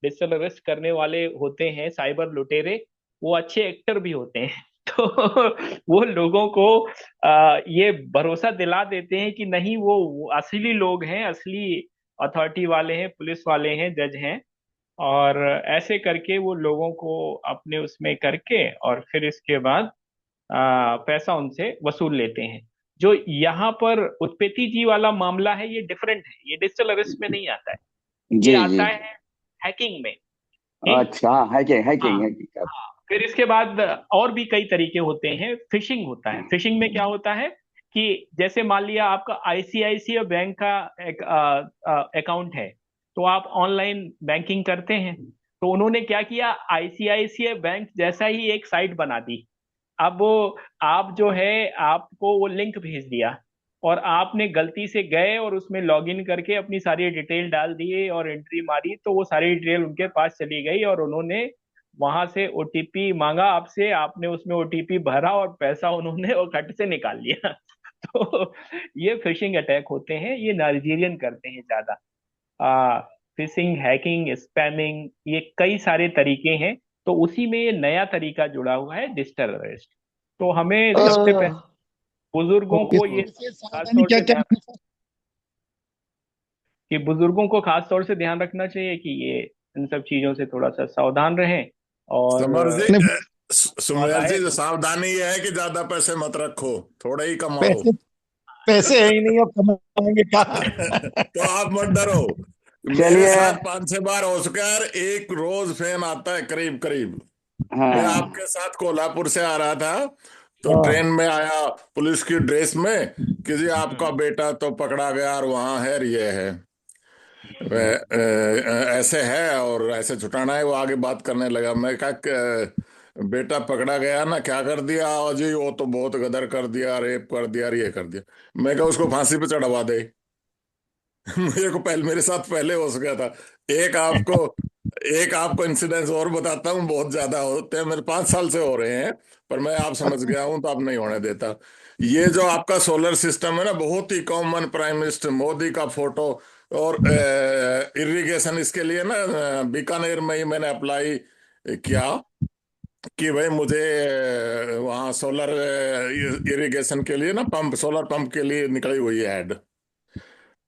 डिजिटल अरेस्ट करने वाले होते हैं साइबर लुटेरे, वो अच्छे एक्टर भी होते हैं। तो वो लोगों को ये भरोसा दिला देते हैं कि नहीं, वो असली लोग हैं, असली अथॉरिटी वाले हैं, पुलिस वाले हैं, जज हैं। और ऐसे करके वो लोगों को अपने उसमें करके और फिर इसके बाद पैसा उनसे वसूल लेते हैं। जो यहाँ पर उत्पेती जी वाला मामला है ये डिफरेंट है, ये डिजिटल अरेस्ट में नहीं आता है। ये जी जी। आता है हैकिंग में। ठीक। अच्छा, हैकिंग हाँ। Hacking hacking. हाँ, फिर इसके बाद और भी कई तरीके होते हैं। फिशिंग होता है। फिशिंग में क्या होता है कि जैसे मान लिया आपका आईसीआईसीआई बैंक का एक अकाउंट है, तो आप ऑनलाइन बैंकिंग करते हैं। तो उन्होंने क्या किया, आईसीआईसीआई बैंक जैसा ही एक साइट बना दी। अब वो आप जो है, आपको वो लिंक भेज दिया, और आपने गलती से गए और उसमें लॉगिन करके अपनी सारी डिटेल डाल दिए और एंट्री मारी, तो वो सारी डिटेल उनके पास चली गई और उन्होंने वहां से ओटीपी मांगा आपसे, आपने उसमें ओटीपी भरा और पैसा उन्होंने वो कट से निकाल लिया। तो ये फिशिंग अटैक होते हैं, ये नाइजीरियन करते हैं ज्यादा। आ फिशिंग, हैकिंग, स्पैमिंग, ये कई सारे तरीके हैं। तो उसी में ये नया तरीका जुड़ा हुआ है, डिजिटल अरेस्ट। तो हमें सबसे पहले बुजुर्गों को ये इससे खास सावधानी तौर क्या से क्या ध्यान रखनी कि बुजुर्गों को खास तौर से ध्यान रखना चाहिए कि ये इन सब चीजों से थोड़ा सा सावधान रहें। और समर जी, चाहिए? सुमेर आए जी, तो सावधानी ये है कि ज्यादा पैसे मत रखो, थोड़े ही कमाओ। पैसे पैसे है ही नहीं, अब कमाएंगे कहाँ? तो आप मत डरो, मेरे चलिए। साथ 5-6 बार हो चुका है, एक रोज फैन आता है करीब करीब। मैं हाँ। आपके साथ कोल्हापुर से आ रहा था, तो ट्रेन हाँ। में आया पुलिस की ड्रेस में कि जी आपका बेटा तो पकड़ा गया और वहां है और ये है, ऐसे है और ऐसे छुटाना है। वो आगे बात करने लगा। मैं कहा बेटा पकड़ा गया ना, क्या कर दिया? और जी वो तो बहुत गदर कर दिया, रेप कर दिया, ये कर दिया। मैं कहा उसको फांसी पे चढ़वा दे। मुझे को पहले, मेरे साथ पहले हो गया था। एक आपको एक आपको इंसिडेंस और बताता हूँ, बहुत ज्यादा होते हैं, मेरे 5 साल से हो रहे हैं, पर मैं आप समझ गया हूं तो आप नहीं होने देता। ये जो आपका सोलर सिस्टम है ना, बहुत ही कॉमन, प्राइम मिनिस्टर मोदी का फोटो और इरिगेशन, इसके लिए ना बीकानेर में ही मैंने अप्लाई किया कि भाई मुझे वहाँ सोलर इरिगेशन के लिए ना, पंप, सोलर पंप के लिए निकली हुई है ऐड।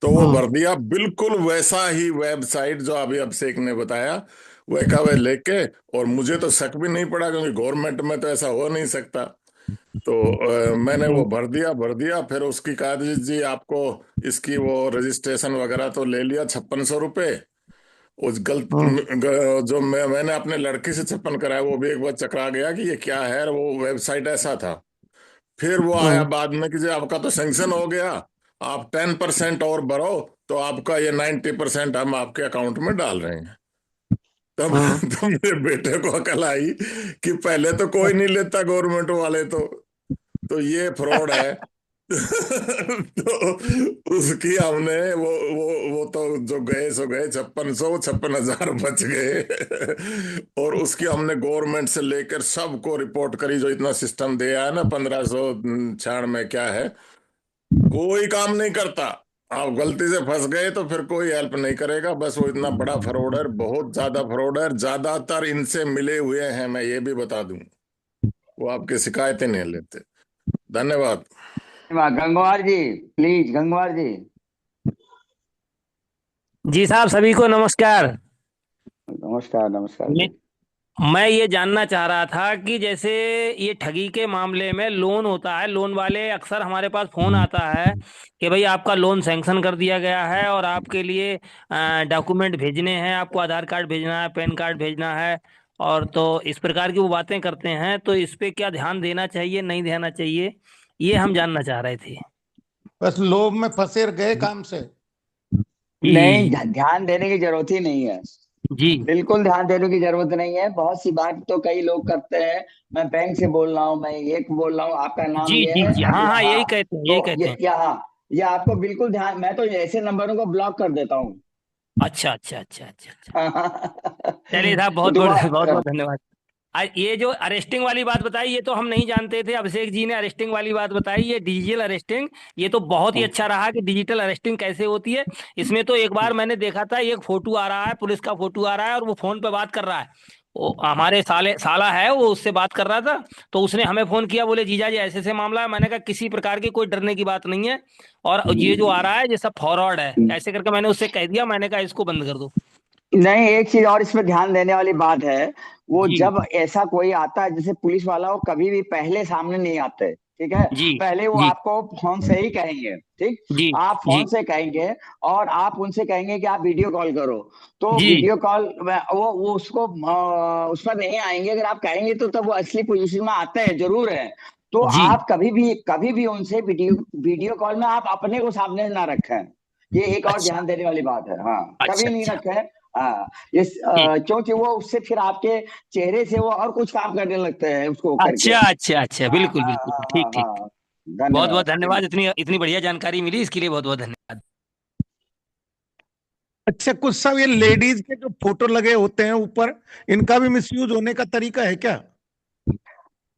तो वो भर दिया, बिल्कुल वैसा ही वेबसाइट जो अभी अभिषेक ने बताया, वह का वह लेके। और मुझे तो शक भी नहीं पड़ा, क्योंकि गवर्नमेंट में तो ऐसा हो नहीं सकता। तो मैंने वो भर दिया। फिर उसकी कहा जी आपको इसकी वो रजिस्ट्रेशन वगैरह तो ले लिया, 5600 रुपये। उस जो मैंने अपने लड़के से 56 कराया, वो भी एक बार चकरा गया कि ये क्या है, और वो वेबसाइट ऐसा था। फिर वो आया बाद में कि जी आपका तो सैंक्शन हो गया, आप 10% और भरो, तो आपका ये 90% हम आपके अकाउंट में डाल रहे हैं। तब तो मेरे बेटे को अकल आई कि पहले तो कोई नहीं लेता गवर्नमेंट वाले, तो ये फ्रॉड है। तो उसकी हमने वो तो जो गए सो गए, 5600 बच गए। और उसकी हमने गवर्नमेंट से लेकर सबको रिपोर्ट करी, जो इतना सिस्टम दिया है ना 1596 क्या है, कोई काम नहीं करता। आप गलती से फंस गए तो फिर कोई हेल्प नहीं करेगा। बस वो इतना बड़ा फ्रॉड है, बहुत ज्यादा फ्रॉड है, ज्यादातर इनसे मिले हुए हैं, मैं ये भी बता दूं। वो आपकी शिकायतें नहीं लेते। धन्यवाद। गंगवार जी, प्लीज गंगवार जी। जी साहब, सभी को नमस्कार। नमस्कार नमस्कार मैं जी। मैं ये जानना चाह रहा था कि जैसे ये ठगी के मामले में लोन होता है, लोन वाले अक्सर हमारे पास फोन आता है कि भाई आपका लोन सैंक्शन कर दिया गया है और आपके लिए डॉक्यूमेंट भेजने हैं, आपको आधार कार्ड भेजना है, पैन कार्ड भेजना है, और तो इस प्रकार की वो बातें करते हैं। तो इस पे क्या ध्यान देना चाहिए, नहीं देना चाहिए, ये हम जानना चाह रहे थे। बस लोभ में फंसे गए काम से। नहीं, जी ध्यान देने की जरूरत ही नहीं है। जी बिल्कुल ध्यान देने की जरूरत नहीं है। बहुत सी बात तो कई लोग करते हैं, मैं बैंक से बोल रहा हूँ, मैं ये बोल रहा हूँ, आपका नाम जी ये जी है, जी, आप हाँ हाँ, यहाँ। यही कहते हैं, यही तो कहते हैं। ये आपको बिल्कुल ध्यान, मैं तो ऐसे नंबरों को ब्लॉक कर देता हूँ। अच्छा अच्छा अच्छा अच्छा अच्छा। चलिए साहब, तो बहुत बहुत बहुत दोबारा। बहुत धन्यवाद। ये जो अरेस्टिंग वाली बात बताई, ये तो हम नहीं जानते थे, अभिषेक जी ने अरेस्टिंग वाली बात बताई, ये डिजिटल अरेस्टिंग, ये तो बहुत ही अच्छा रहा कि डिजिटल अरेस्टिंग कैसे होती है। इसमें तो एक बार मैंने देखा था, एक फोटो आ रहा है, पुलिस का फोटो आ रहा है और वो फोन पे बात कर रहा है। वो हमारे साला है, वो उससे बात कर रहा था। तो उसने हमें फोन किया, बोले जीजा जी ऐसे ऐसे मामला है। मैंने कहा किसी प्रकार की कोई डरने की बात नहीं है, और ये जो आ रहा है ये सब फॉरवर्ड है, ऐसे करके मैंने उससे कह दिया। मैंने कहा इसको बंद कर दो। नहीं, एक चीज और इसमें ध्यान देने वाली बात है। वो जी जब ऐसा कोई आता है, जैसे पुलिस वाला, वो कभी भी पहले सामने नहीं आते, ठीक है। जी पहले वो जी आपको फोन से ही कहेंगे, ठीक। जी आप जी फोन से कहेंगे और आप उनसे कहेंगे कि आप वीडियो कॉल करो। तो जी वीडियो कॉल वो उसको उस पर नहीं आएंगे। अगर आप कहेंगे तो तब वो असली पोजीशन में आते हैं, जरूर है। तो जी। आप कभी भी उनसे वीडियो वीडियो कॉल में आप अपने को सामने ना रखें। ये एक और अच्छा ध्यान देने वाली बात है। हाँ, अच्छा कभी नहीं अच्छा। रखें। हाँ। ठीक। क्योंकि वो उससे फिर आपके चेहरे से वो और कुछ काम करने लगते हैं उसको करके। अच्छा अच्छा अच्छा, हाँ बिल्कुल हाँ बिल्कुल, हाँ ठीक हाँ ठीक। हाँ। बहुत बहुत धन्यवाद। धन्यवाद, इतनी इतनी बढ़िया जानकारी मिली, इसके लिए बहुत बहुत धन्यवाद। अच्छा, कुछ सब ये लेडीज के जो फोटो लगे होते हैं ऊपर, इनका भी मिसयूज होने का तरीका है क्या?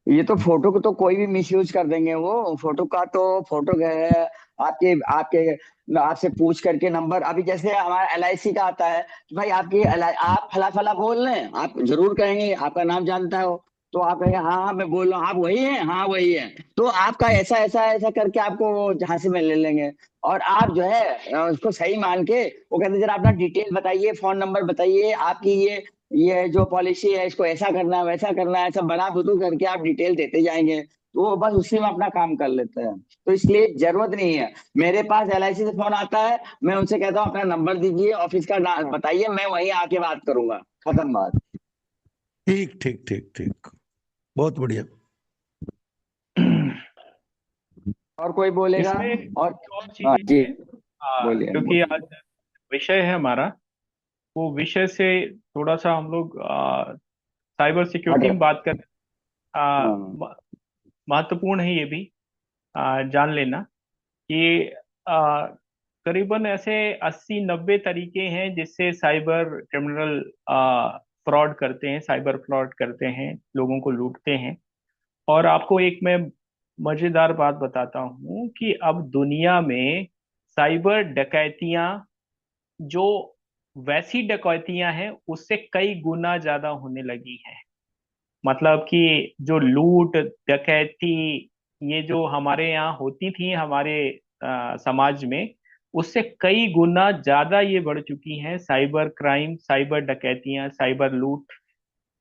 ये तो फोटो को तो कोई भी मिसयूज कर देंगे। वो फोटो का तो फोटो है आपके आपके आपसे पूछ करके नंबर, अभी जैसे हमारा LIC का आता है कि भाई आपकी आप फला फला बोल रहे हैं, आप जरूर कहेंगे, आपका नाम जानता हो। तो आप कहेंगे हाँ हाँ मैं बोल रहा हूँ, आप वही हैं, हाँ वही है। तो आपका ऐसा ऐसा ऐसा करके आपको वो झांसे में ले लेंगे। और आप जो है उसको सही मान के वो कहते हैं जरा अपना डिटेल बताइए, फोन नंबर बताइए, आपकी ये जो पॉलिसी है, इसको ऐसा करना है वैसा करना है, सब बना बुतू करके आप डिटेल देते जाएंगे। तो वो बस उसी में अपना काम कर लेते हैं। तो इसलिए जरूरत नहीं है। मेरे पास एलआईसी से फोन आता है, मैं उनसे कहता हूँ अपना नंबर दीजिए, ऑफिस का बताइए, मैं वहीं आके बात करूंगा, खत्म बात। ठीक ठीक ठीक ठीक, बहुत बढ़िया। और कोई बोलेगा? इसमें और एक और हाँ चीज जी, है, बोलिए क्योंकि बोलिए। आज विषय है हमारा, वो विषय से थोड़ा सा हम लोग साइबर सिक्योरिटी हटे। में बात कर, हाँ महत्वपूर्ण है ये भी जान लेना कि आ, करीबन ऐसे 80-90 तरीके हैं जिससे साइबर क्रिमिनल फ्रॉड करते हैं, साइबर फ्रॉड करते हैं, लोगों को लूटते हैं। और आपको एक मैं मजेदार बात बताता हूँ कि अब दुनिया में साइबर डकैतियां, जो वैसी डकैतियां हैं उससे कई गुना ज्यादा होने लगी हैं। मतलब कि जो लूट डकैती, ये जो हमारे यहाँ होती थी हमारे समाज में, उससे कई गुना ज्यादा ये बढ़ चुकी हैं, साइबर क्राइम, साइबर डकैतियां, साइबर लूट।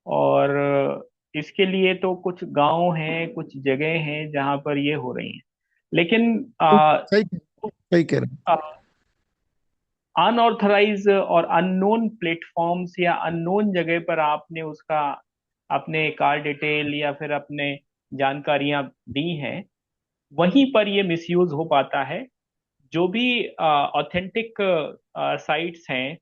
और इसके लिए तो कुछ गांव हैं, कुछ जगह हैं जहां पर ये हो रही हैं। लेकिन सही सही कह रहे अनऑथराइज और अननोन प्लेटफॉर्म्स या अननोन जगह पर आपने उसका, अपने कार्ड डिटेल या फिर अपने जानकारियां दी हैं, वहीं पर ये मिसयूज हो पाता है। जो भी ऑथेंटिक साइट्स हैं,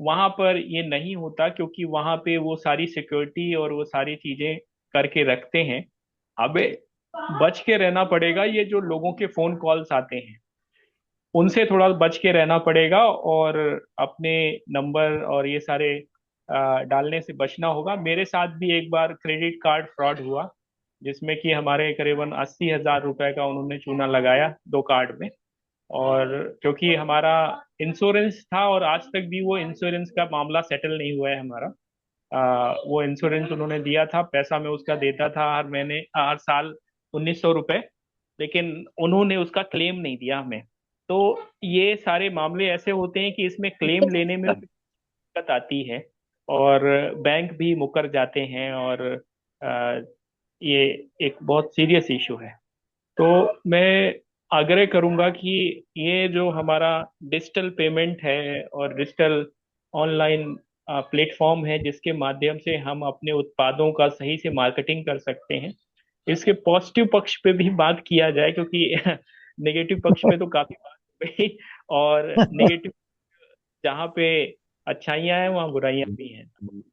वहां पर ये नहीं होता, क्योंकि वहां पे वो सारी सिक्योरिटी और वो सारी चीजें करके रखते हैं। अबे, बच के रहना पड़ेगा। ये जो लोगों के फोन कॉल्स आते हैं, उनसे थोड़ा बच के रहना पड़ेगा, और अपने नंबर और ये सारे डालने से बचना होगा। मेरे साथ भी एक बार क्रेडिट कार्ड फ्रॉड हुआ, जिसमें कि हमारे करीबन 80,000 रुपए का उन्होंने चूना लगाया 2 कार्ड में। और क्योंकि हमारा इंश्योरेंस था, और आज तक भी वो इंश्योरेंस का मामला सेटल नहीं हुआ है हमारा। वो इंश्योरेंस उन्होंने दिया था, पैसा मैं उसका देता था हर महीने, हर साल 1,900 रुपए, लेकिन उन्होंने उसका क्लेम नहीं दिया हमें। तो ये सारे मामले ऐसे होते हैं कि इसमें क्लेम लेने में दिक्कत आती है, और बैंक भी मुकर जाते हैं, और अ, ये एक बहुत सीरियस इशू है। तो मैं आग्रह करूंगा कि ये जो हमारा डिजिटल पेमेंट है और डिजिटल ऑनलाइन प्लेटफॉर्म है, जिसके माध्यम से हम अपने उत्पादों का सही से मार्केटिंग कर सकते हैं, इसके पॉजिटिव पक्ष पे भी बात किया जाए, क्योंकि नेगेटिव पक्ष पे तो काफी बात हो गई। और नेगेटिव, जहाँ पे अच्छाइयाँ हैं वहाँ बुराइयाँ भी हैं।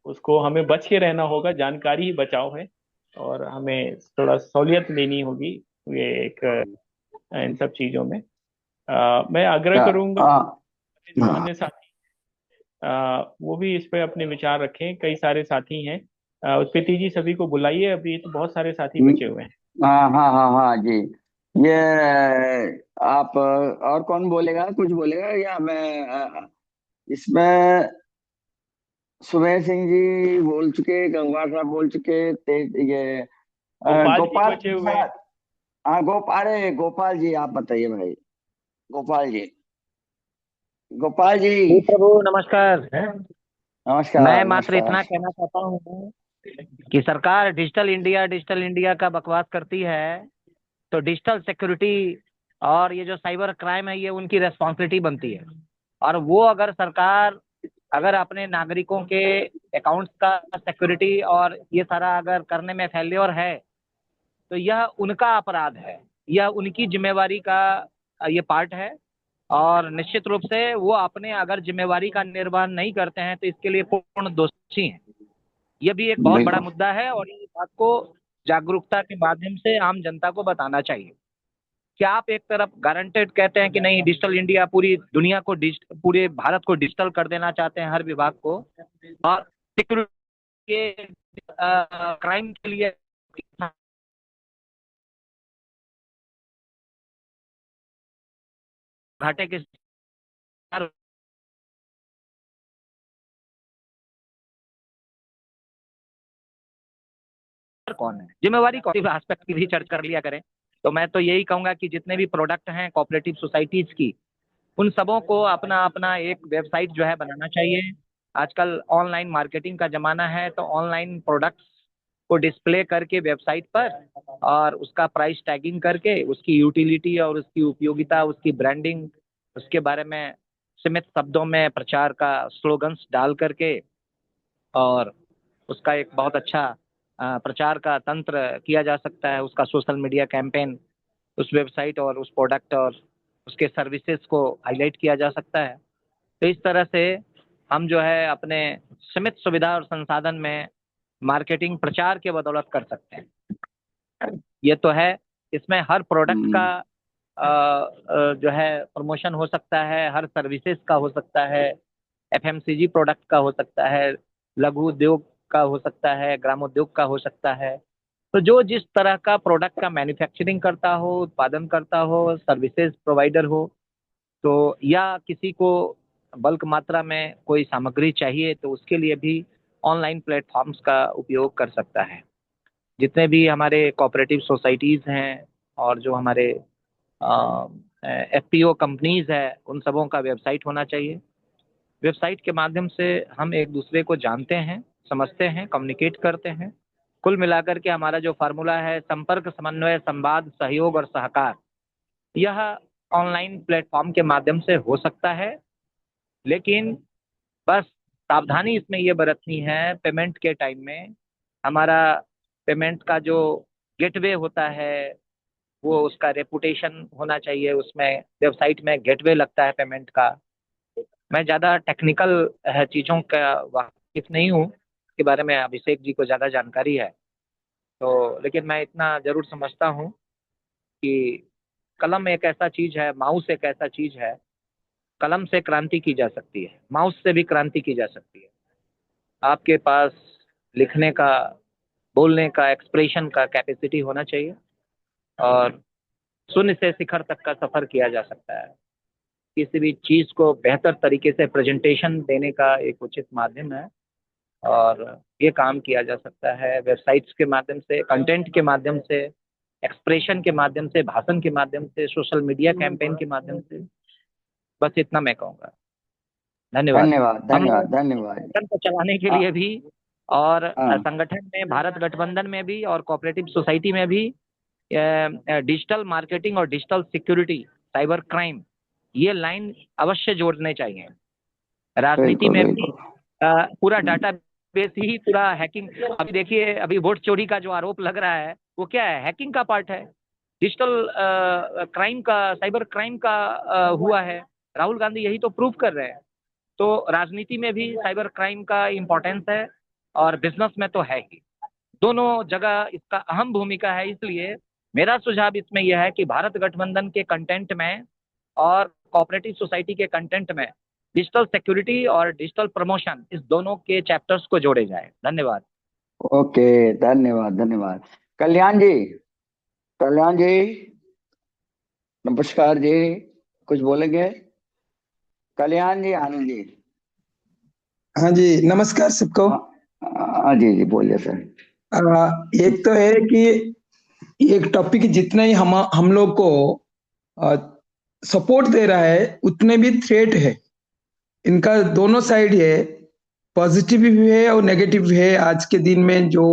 उसको हमें बच के रहना होगा, जानकारी ही बचाव है, और हमें थोड़ा सहूलियत लेनी होगी ये एक इन सब चीजों में। मैं आग्रह क्या? करूंगा हाँ जो हाँ अन्य साथी वो भी इस पे अपने विचार रखें। कई सारे साथी हैं, उत्पत्ति जी सभी को बुलाइए, अभी तो बहुत सारे साथी बचे हुए हैं। हाँ हाँ हाँ हाँ जी। ये आप और कौन बोलेगा, कुछ बोलेगा या मैं इसमें सुमेर सिंह जी बोल चुके, गंगवार साहब बोल चुके, ये गोपाल जी गोपाल बचे हुए हैं। प्रसाद। हाँ अरे गोपाल जी आप बताइए भाई। गोपाल जी, गोपाल जी। जी प्रभु नमस्कार। मैं नमस्कार मात्र नमस्कार। इतना कहना चाहता हूँ कि सरकार डिजिटल इंडिया का बकवास करती है, तो डिजिटल सिक्योरिटी और ये जो साइबर क्राइम है ये उनकी रेस्पॉन्सिबिलिटी बनती है। और वो अगर सरकार अगर अपने नागरिकों के अकाउंट्स का सिक्योरिटी और ये सारा अगर करने में फेल्योर है, तो यह उनका अपराध है, यह उनकी जिम्मेवारी का ये पार्ट है। और निश्चित रूप से वो अपने अगर जिम्मेवारी का निर्वहन नहीं करते हैं तो इसके लिए पूर्ण दोषी हैं। यह भी एक बहुत बड़ा बिल्कुल। मुद्दा है, और इस बात को जागरूकता के माध्यम से आम जनता को बताना चाहिए। क्या आप एक तरफ गारंटेड कहते हैं कि नहीं डिजिटल इंडिया पूरी दुनिया को पूरे भारत को डिजिटल कर देना चाहते हैं हर विभाग को, और सिक्योरिटी के क्राइम के लिए घाटे के शिकार कौन है, जिम्मेवारी कौन एस्पेक्ट की भी चर्चा कर लिया करें। तो मैं तो यही कहूंगा कि जितने भी प्रोडक्ट हैं कोऑपरेटिव सोसाइटीज की, उन सबों को अपना अपना एक वेबसाइट जो है बनाना चाहिए। आजकल ऑनलाइन मार्केटिंग का जमाना है, तो ऑनलाइन प्रोडक्ट्स को डिस्प्ले करके वेबसाइट पर और उसका प्राइस टैगिंग करके उसकी यूटिलिटी और उसकी उपयोगिता, उसकी ब्रांडिंग, उसके बारे में सीमित शब्दों में प्रचार का स्लोगन्स डाल करके और उसका एक बहुत अच्छा प्रचार का तंत्र किया जा सकता है। उसका सोशल मीडिया कैंपेन उस वेबसाइट और उस प्रोडक्ट और उसके सर्विसेज को हाईलाइट किया जा सकता है। तो इस तरह से हम जो है अपने सीमित सुविधा और संसाधन में मार्केटिंग प्रचार के बदौलत कर सकते हैं। ये तो है, इसमें हर प्रोडक्ट का जो है प्रमोशन हो सकता है, हर सर्विसेज का हो सकता है, एफएमसीजी प्रोडक्ट का हो सकता है, लघु उद्योग का हो सकता है, ग्रामोद्योग का हो सकता है। तो जो जिस तरह का प्रोडक्ट का मैन्युफैक्चरिंग करता हो, उत्पादन करता हो, सर्विसेज प्रोवाइडर हो, तो या किसी को बल्क मात्रा में कोई सामग्री चाहिए तो उसके लिए भी ऑनलाइन प्लेटफॉर्म्स का उपयोग कर सकता है। जितने भी हमारे कोऑपरेटिव सोसाइटीज़ हैं और जो हमारे एफपीओ कंपनीज है, उन सबों का वेबसाइट होना चाहिए। वेबसाइट के माध्यम से हम एक दूसरे को जानते हैं, समझते हैं, कम्युनिकेट करते हैं। कुल मिलाकर के हमारा जो फार्मूला है संपर्क, समन्वय, संवाद, सहयोग और सहकार, यह ऑनलाइन प्लेटफॉर्म के माध्यम से हो सकता है। लेकिन बस सावधानी इसमें ये बरतनी है, पेमेंट के टाइम में हमारा पेमेंट का जो गेटवे होता है वो उसका रेपुटेशन होना चाहिए। उसमें वेबसाइट में गेटवे लगता है पेमेंट का। मैं ज़्यादा टेक्निकल चीज़ों का वाकिफ नहीं हूँ, इसके बारे में अभिषेक जी को ज़्यादा जानकारी है। तो लेकिन मैं इतना ज़रूर समझता हूँ कि कलम एक ऐसा चीज़ है, माउस एक ऐसा चीज़ है, कलम से क्रांति की जा सकती है, माउस से भी क्रांति की जा सकती है। आपके पास लिखने का, बोलने का, एक्सप्रेशन का कैपेसिटी होना चाहिए और शून्य से शिखर तक का सफ़र किया जा सकता है। किसी भी चीज़ को बेहतर तरीके से प्रेजेंटेशन देने का एक उचित माध्यम है और ये काम किया जा सकता है वेबसाइट्स के माध्यम से, कंटेंट के माध्यम से, एक्सप्रेशन के माध्यम से, भाषण के माध्यम से, सोशल मीडिया कैंपेन के माध्यम से। बस इतना मैं कहूँगा। धन्यवाद। धन्यवाद हम धन्यवाद धन्यवाद। संगठन को चलाने के लिए भी और हाँ। संगठन में, भारत गठबंधन में भी और कोऑपरेटिव सोसाइटी में भी डिजिटल मार्केटिंग और डिजिटल सिक्योरिटी, साइबर क्राइम, ये लाइन अवश्य जोड़ने चाहिए। राजनीति में भी पूरा डाटा बेस ही पूरा हैकिंग, अभी देखिए अभी वोट चोरी का जो आरोप लग रहा है वो क्या है, हैकिंग का पार्ट है, डिजिटल क्राइम का, साइबर क्राइम का हुआ है। राहुल गांधी यही तो प्रूव कर रहे हैं। तो राजनीति में भी साइबर क्राइम का इम्पोर्टेंस है और बिजनेस में तो है ही, दोनों जगह इसका अहम भूमिका है। इसलिए मेरा सुझाव इसमें यह है कि भारत गठबंधन के कंटेंट में और कोऑपरेटिव सोसाइटी के कंटेंट में डिजिटल सिक्योरिटी और डिजिटल प्रमोशन, इस दोनों के चैप्टर्स को जोड़े जाए। धन्यवाद। ओके, धन्यवाद धन्यवाद। कल्याण जी, कल्याण जी नमस्कार जी, कुछ बोलेंगे? कल्याण जी, आनंद जी। हाँ जी, नमस्कार सबको। हाँ जी जी, बोलिए सर। एक तो है कि एक टॉपिक जितने ही हम लोग को सपोर्ट दे रहा है उतने भी थ्रेट है। इनका दोनों साइड है, पॉजिटिव भी है और नेगेटिव भी है। आज के दिन में जो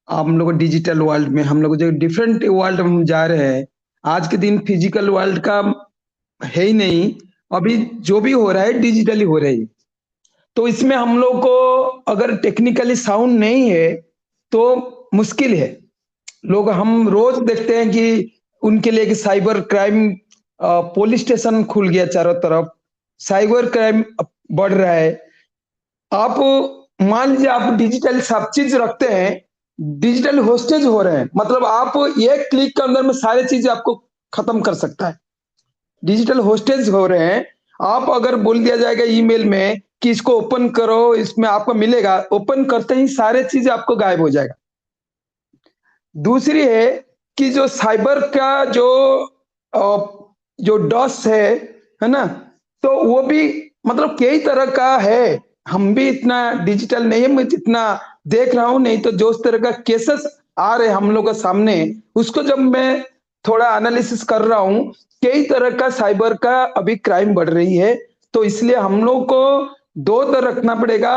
हम लोग डिजिटल वर्ल्ड में, हम लोग जो डिफरेंट वर्ल्ड में हम जा रहे हैं, आज के दिन फिजिकल वर्ल्ड का है ही नहीं, अभी जो भी हो रहा है डिजिटली हो रही है। तो इसमें हम लोग को अगर टेक्निकली साउंड नहीं है तो मुश्किल है। लोग, हम रोज देखते हैं कि उनके लिए कि साइबर क्राइम, पुलिस स्टेशन खुल गया चारों तरफ, साइबर क्राइम बढ़ रहा है। आप मान लीजिए आप डिजिटल सब चीज रखते हैं, डिजिटल होस्टेज हो रहे हैं, मतलब आप एक क्लिक के अंदर में सारी चीज आपको खत्म कर सकता है। डिजिटल होस्टेज हो रहे हैं। आप अगर बोल दिया जाएगा ईमेल में कि इसको ओपन करो, इसमें आपको मिलेगा, ओपन करते ही सारे चीज आपको गायब हो जाएगा। दूसरी है कि जो साइबर का जो डॉस है ना, तो वो भी मतलब कई तरह का है। हम भी इतना डिजिटल नहीं है, मैं जितना देख रहा हूं, नहीं तो जो उस तरह का केसेस आ रहे हम लोग के सामने, उसको जब मैं थोड़ा एनालिसिस कर रहा हूं, कई तरह का साइबर का अभी क्राइम बढ़ रही है। तो इसलिए हम लोग को दो तरह रखना पड़ेगा,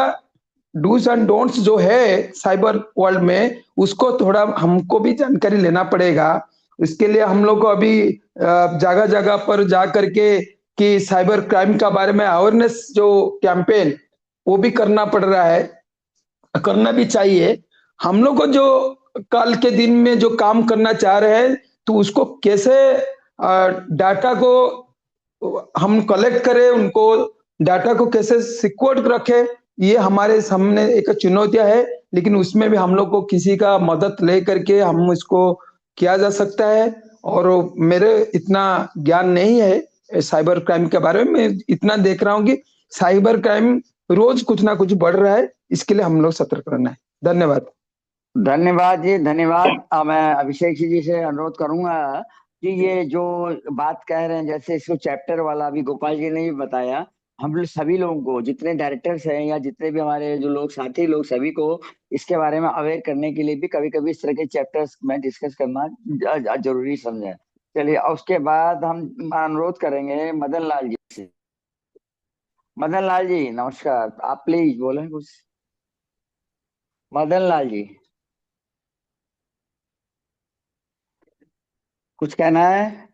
डूज एंड डोंट्स जो है साइबर वर्ल्ड में, उसको थोड़ा हमको भी जानकारी लेना पड़ेगा। इसके लिए हम लोग को अभी जगह जगह पर जा करके कि साइबर क्राइम का बारे में अवेयरनेस जो कैंपेन वो भी करना पड़ रहा है, करना भी चाहिए। हम लोग को जो कल के दिन में जो काम करना चाह रहे हैं, तो उसको कैसे डाटा को हम कलेक्ट करें, उनको डाटा को कैसे सिक्योर रखें, ये हमारे सामने एक चुनौतियां है। लेकिन उसमें भी हम लोग को किसी का मदद ले करके हम इसको किया जा सकता है। और मेरे इतना ज्ञान नहीं है साइबर क्राइम के बारे में, मैं इतना देख रहा हूँ कि साइबर क्राइम रोज कुछ ना कुछ बढ़ रहा है, इसके लिए हम लोग सतर्क रहना है। धन्यवाद। धन्यवाद जी, धन्यवाद। मैं अभिषेक जी से अनुरोध करूंगा कि ये जो बात कह रहे हैं, जैसे इसको चैप्टर वाला अभी गोपाल जी ने भी बताया, हम लोग सभी लोगों को, जितने डायरेक्टर्स हैं या जितने भी हमारे जो लोग साथी लोग, सभी को इसके बारे में अवेयर करने के लिए भी कभी कभी इस तरह के चैप्टर्स में डिस्कस करना जरूरी समझे। चलिए, और उसके बाद हम अनुरोध करेंगे मदन लाल जी से। मदन लाल जी नमस्कार, आप प्लीज बोलें कुछ। मदन लाल जी कुछ कहना है?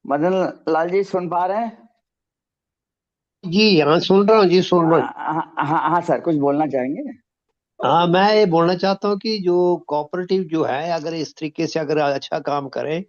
मदन लाल जी सुन पा रहे हैं? जी हाँ, सुन रहा हूँ जी, सुन रहा हूँ। हाँ हाँ हाँ सर, कुछ बोलना चाहेंगे? हाँ, मैं ये बोलना चाहता हूँ कि जो कोऑपरेटिव जो है, अगर इस तरीके से अगर अच्छा काम करें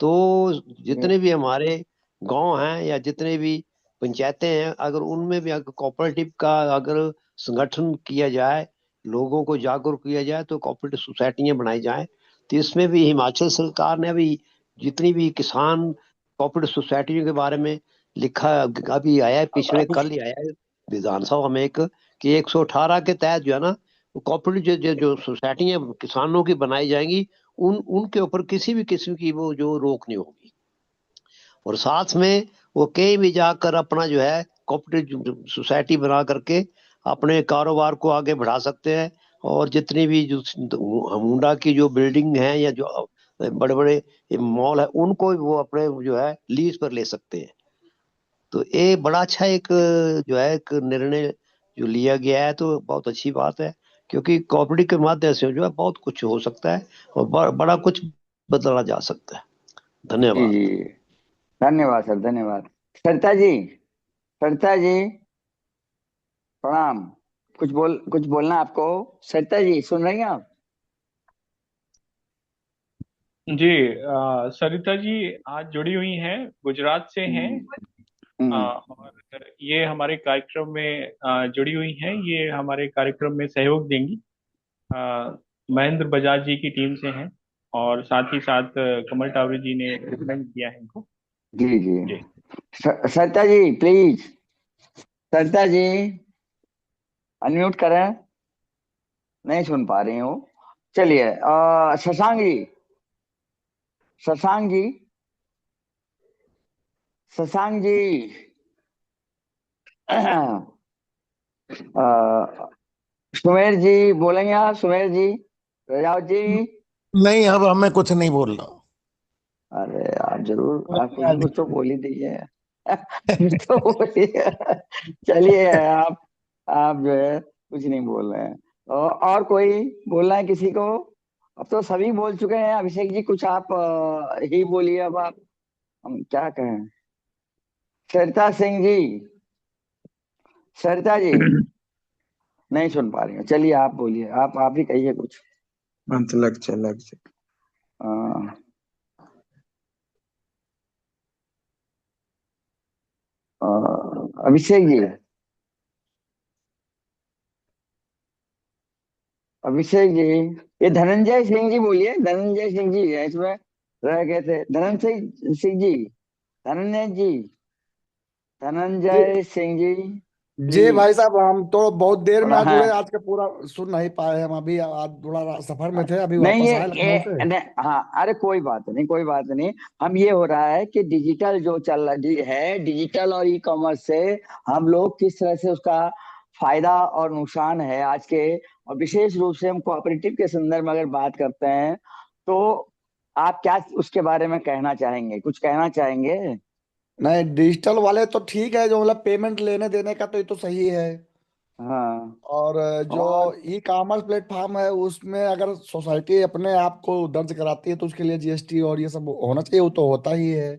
तो जितने भी हमारे गांव हैं या जितने भी पंचायतें हैं, अगर उनमें भी अगर कोऑपरेटिव का अगर संगठन किया जाए, लोगों को जागरूक किया जाए, तो कोऑपरेटिव सोसाइटियां बनाई जाए। तो इसमें भी हिमाचल सरकार ने अभी जितनी भी किसान कोऑपरेटिव सोसाइटियों के बारे में लिखा, अभी आया है, पिछले कल ही आया है विधानसभा में एक, कि 118 के तहत जो है ना, कोऑपरेटिव जो सोसाइटियां किसानों की बनाई जाएंगी, उनके ऊपर किसी भी किस्म की वो जो रोक नहीं होगी। और साथ में वो कहीं भी जाकर अपना जो है कोऑपरेटिव सोसाइटी बना करके अपने कारोबार को आगे बढ़ा सकते हैं। और जितनी भी जो हुंडा की जो बिल्डिंग है या जो बड़े बड़े मॉल है, उनको वो अपने जो है लीज पर ले सकते हैं। तो ये बड़ा अच्छा एक जो है एक निर्णय जो लिया गया है, तो बहुत अच्छी बात है, क्योंकि कोऑपरेटिव के माध्यम से जो है बहुत कुछ हो सकता है और बड़ा कुछ बदला जा सकता है। जी धन्यवाद। जी, धन्यवाद सर, धन्यवाद। सरिता जी, सरिता जी प्रणाम। कुछ बोलना आपको? सरिता जी सुन रही हैं आप? जी, सरिता जी आज जुड़ी हुई हैं, गुजरात से हैं। और ये हमारे कार्यक्रम में जुड़ी हुई हैं, ये हमारे कार्यक्रम में सहयोग देंगी। महेंद्र बजाज जी की टीम से हैं, और साथ ही साथ कमल टावरी जी ने रिकमेंड किया है इनको। जी जी, जी सरिता जी प्लीज, सरिता जी अनम्यूट करें, नहीं सुन पा रही हूँ। चलिए, शशांक जी, शशांक जी, शशांक जी सुमेर जी बोलेंगे आप? सुमेर जी, रजावत जी? नहीं, अब हमें कुछ नहीं बोलना। अरे आप जरूर, आप कुछ ना कुछ तो बोल ही दीजिए। कुछ तो बोलिए। चलिए, आप जो है कुछ नहीं बोल रहे हैं। और कोई बोलना है किसी को? अब तो सभी बोल चुके हैं। अभिषेक जी कुछ आप ही बोलिए, अब आप, हम क्या कहें? सरिता सिंह जी, सरिता जी नहीं सुन पा रही हूँ। चलिए आप बोलिए, आप ही कहिए कुछ। लग चल अभिषेक जी, अभिषेक जी, ये धनंजय सिंह जी बोलिए। धनंजय सिंह जी है इसमें, रह गए थे। धनंजय सिंह जी, धनंजय जी, जी धनंजय सिंह जी जी प्लीज। भाई साहब, हम तो बहुत देर में थोड़ा आज हाँ, जुड़े, आज का पूरा सुन नहीं पाए हम। अभी आज थोड़ा सफर में थे, अभी नहीं वापस आए लखनऊ से। हाँ, अरे कोई बात नहीं, कोई बात नहीं। हम ये हो रहा है कि डिजिटल जो चल रहा है, डिजिटल और ई कॉमर्स से हम लोग किस तरह से उसका फायदा और नुकसान है आज के, और विशेष रूप से हम कोऑपरेटिव के संदर्भ में अगर बात करते हैं, तो आप क्या उसके बारे में कहना चाहेंगे? कुछ कहना चाहेंगे? नहीं, डिजिटल वाले तो ठीक है, जो मतलब पेमेंट लेने देने का, तो ये तो सही है। हाँ। और जो और ई कॉमर्स प्लेटफॉर्म है उसमें अगर सोसाइटी अपने आप को दर्ज कराती है तो उसके लिए जीएसटी और ये सब होना चाहिए, वो तो होता ही है।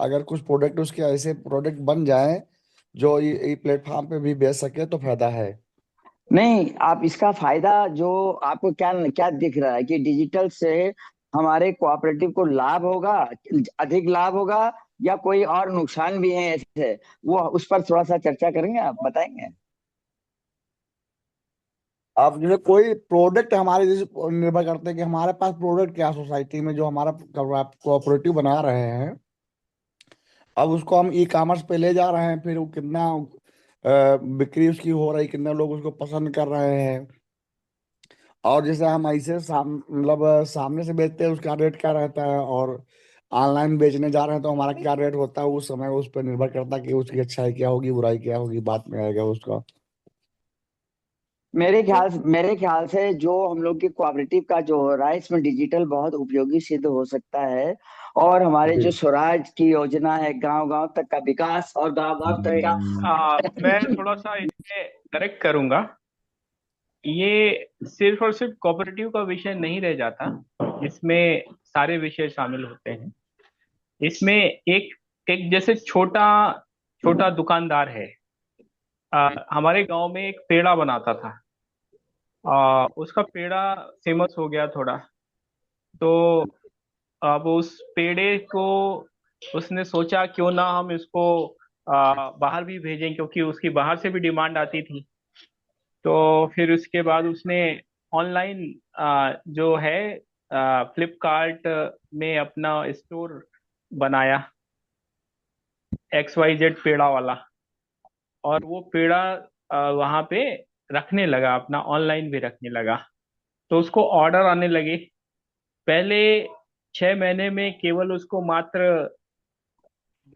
अगर कुछ प्रोडक्ट उसके ऐसे प्रोडक्ट बन जाए जो ई प्लेटफॉर्म पे भी बेच सके तो फायदा है। नहीं, आप इसका फायदा जो आपको क्या क्या दिख रहा है कि डिजिटल से हमारे कोऑपरेटिव को लाभ होगा, अधिक लाभ होगा, या कोई और नुकसान भी है ऐसे, वो उस पर थोड़ा सा चर्चा करेंगे, आप बताएंगे? अब जैसे कोई प्रोडक्ट हमारे जैसे निर्भर करते हैं कि हमारे पास प्रोडक्ट क्या सोसाइटी में जो हमारा कोऑपरेटिव बना रहे हैं, अब उसको हम ई कॉमर्स पे ले जा रहे हैं, फिर वो कितना बिक्री उसकी हो रही, कितने लोग उसको पसंद कर रहे हैं। और जैसे हम ऐसे मतलब सामने से बेचते हैं उसका रेट क्या रहता है, और ऑनलाइन बेचने जा रहे हैं तो हमारा क्या रेट होता है, उस समय उस पर निर्भर करता है कि उसकी अच्छाई क्या होगी बुराई क्या होगी, बात में आएगा उसका। मेरे ख्याल से जो हम लोग की कोऑपरेटिव का जो हो रहा है, इसमें डिजिटल बहुत उपयोगी सिद्ध हो सकता है। और हमारे जी। जो स्वराज की योजना है, गांव गांव तक का विकास और गांव गांव तक मैं का थोड़ा सा इसमें करेक्ट करूंगा। ये सिर्फ और सिर्फ कोऑपरेटिव का विषय नहीं रह जाता, इसमें सारे विषय शामिल होते हैं। इसमें एक एक जैसे छोटा छोटा दुकानदार है, हमारे गांव में एक पेड़ा बनाता था। उसका पेड़ा फेमस हो गया थोड़ा, तो अब उस पेड़े को उसने सोचा क्यों ना हम इसको बाहर भी भेजें, क्योंकि उसकी बाहर से भी डिमांड आती थी। तो फिर उसके बाद उसने ऑनलाइन जो है फ्लिपकार्ट में अपना स्टोर बनाया, XYZ पेड़ा वाला। और वो पेड़ा वहां पे रखने लगा, अपना ऑनलाइन भी रखने लगा। तो उसको ऑर्डर आने लगे। पहले 6 महीने में केवल उसको मात्र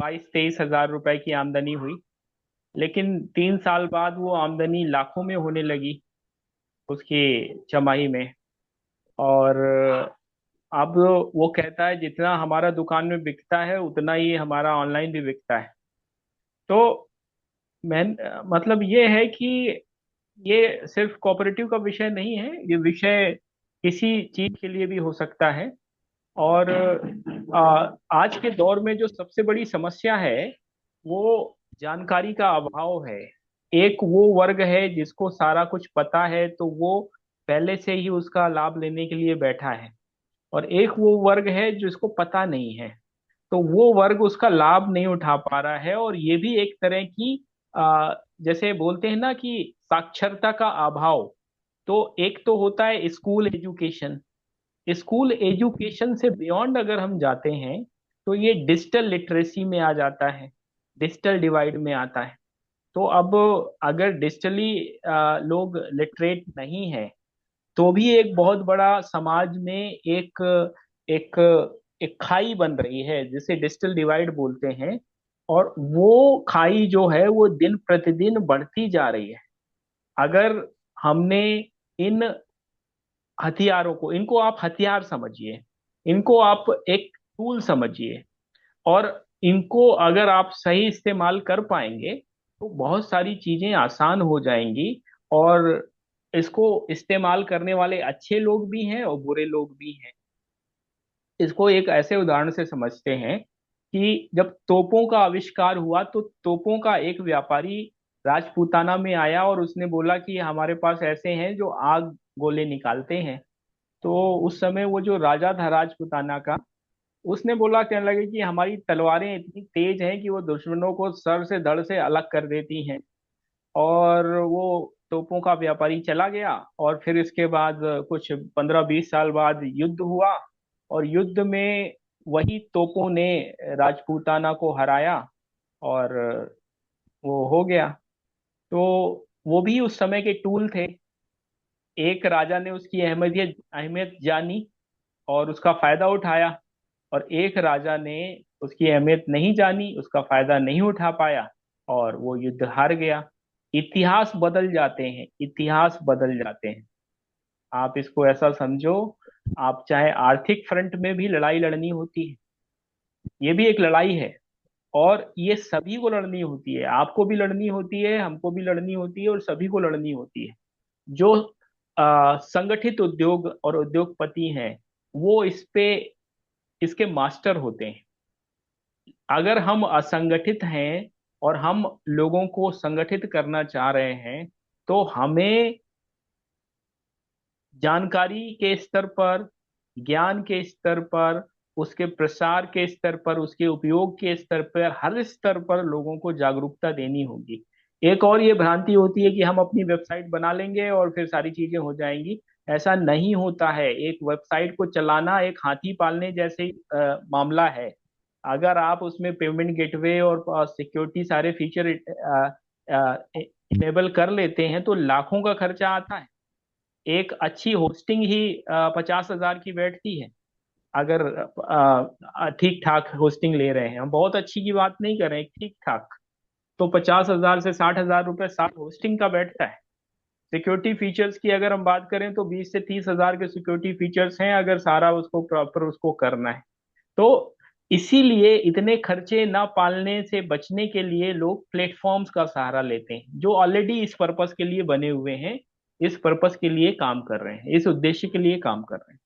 22-23 हजार रुपए की आमदनी हुई। लेकिन 3 साल बाद वो आमदनी लाखों में होने लगी उसकी छमाही में। और अब वो कहता है जितना हमारा दुकान में बिकता है उतना ही हमारा ऑनलाइन भी बिकता है। तो मैं मतलब ये है कि ये सिर्फ कोऑपरेटिव का विषय नहीं है, ये विषय किसी चीज के लिए भी हो सकता है। और आज के दौर में जो सबसे बड़ी समस्या है वो जानकारी का अभाव है। एक वो वर्ग है जिसको सारा कुछ पता है, तो वो पहले से ही उसका लाभ लेने के लिए बैठा है। और एक वो वर्ग है जिसको पता नहीं है, तो वो वर्ग उसका लाभ नहीं उठा पा रहा है। और ये भी एक तरह की जैसे बोलते हैं ना कि साक्षरता का अभाव। तो एक तो होता है स्कूल एजुकेशन। स्कूल एजुकेशन से बियॉन्ड अगर हम जाते हैं तो ये डिजिटल लिटरेसी में आ जाता है, डिजिटल डिवाइड में आता है। तो अब अगर डिजिटली लोग लिटरेट नहीं है तो भी एक बहुत बड़ा समाज में एक एक एक खाई बन रही है जिसे डिजिटल डिवाइड बोलते हैं। और वो खाई जो है वो दिन प्रतिदिन बढ़ती जा रही है। अगर हमने इन हथियारों को, इनको आप हथियार समझिए, इनको आप एक टूल समझिए, और इनको अगर आप सही इस्तेमाल कर पाएंगे तो बहुत सारी चीजें आसान हो जाएंगी। और इसको इस्तेमाल करने वाले अच्छे लोग भी हैं और बुरे लोग भी हैं। इसको एक ऐसे उदाहरण से समझते हैं कि जब तोपों का आविष्कार हुआ तो तोपों का एक व्यापारी राजपूताना में आया और उसने बोला कि हमारे पास ऐसे हैं जो आग गोले निकालते हैं। तो उस समय वो जो राजा था राजपूताना का, उसने बोला, कहने लगे कि हमारी तलवारें इतनी तेज हैं कि वो दुश्मनों को सर से धड़ से अलग कर देती हैं। और वो तोपों का व्यापारी चला गया। और फिर इसके बाद कुछ 15-20 साल बाद युद्ध हुआ। और युद्ध में वही तोपों ने राजपूताना को हराया और वो हो गया। तो वो भी उस समय के टूल थे। एक राजा ने उसकी अहमियत अहमियत जानी और उसका फायदा उठाया, और एक राजा ने उसकी अहमियत नहीं जानी, उसका फायदा नहीं उठा पाया, और वो युद्ध हार गया। इतिहास बदल जाते हैं, इतिहास बदल जाते हैं। आप इसको ऐसा समझो, आप चाहे आर्थिक फ्रंट में भी लड़ाई लड़नी होती है, ये भी एक लड़ाई है। और ये सभी को लड़नी होती है, आपको भी लड़नी होती है, हमको भी लड़नी होती है, और सभी को लड़नी होती है। जो संगठित उद्योग और उद्योगपति हैं वो इसके मास्टर होते हैं। अगर हम असंगठित हैं और हम लोगों को संगठित करना चाह रहे हैं, तो हमें जानकारी के स्तर पर, ज्ञान के स्तर पर, उसके प्रसार के स्तर पर, उसके उपयोग के स्तर पर, हर स्तर पर लोगों को जागरूकता देनी होगी। एक और ये भ्रांति होती है कि हम अपनी वेबसाइट बना लेंगे और फिर सारी चीजें हो जाएंगी। ऐसा नहीं होता है। एक वेबसाइट को चलाना एक हाथी पालने जैसे मामला है। अगर आप उसमें पेमेंट गेटवे और सिक्योरिटी सारे फीचर इनेबल कर लेते हैं तो लाखों का खर्चा आता है। एक अच्छी होस्टिंग ही 50,000 की बैठती है। अगर ठीक ठाक होस्टिंग ले रहे हैं, हम बहुत अच्छी की बात नहीं कर रहे हैं, ठीक ठाक, तो 50,000 से 60,000 रुपए साल होस्टिंग का बैठता है। सिक्योरिटी फीचर्स की अगर हम बात करें तो 20 से 30,000 के सिक्योरिटी फीचर्स हैं, अगर सारा उसको प्रॉपर उसको करना है तो। इसीलिए इतने खर्चे ना पालने से बचने के लिए लोग प्लेटफॉर्म्स का सहारा लेते हैं जो ऑलरेडी इस पर्पस के लिए बने हुए हैं, इस पर्पस के लिए काम कर रहे हैं, इस उद्देश्य के लिए काम कर रहे हैं।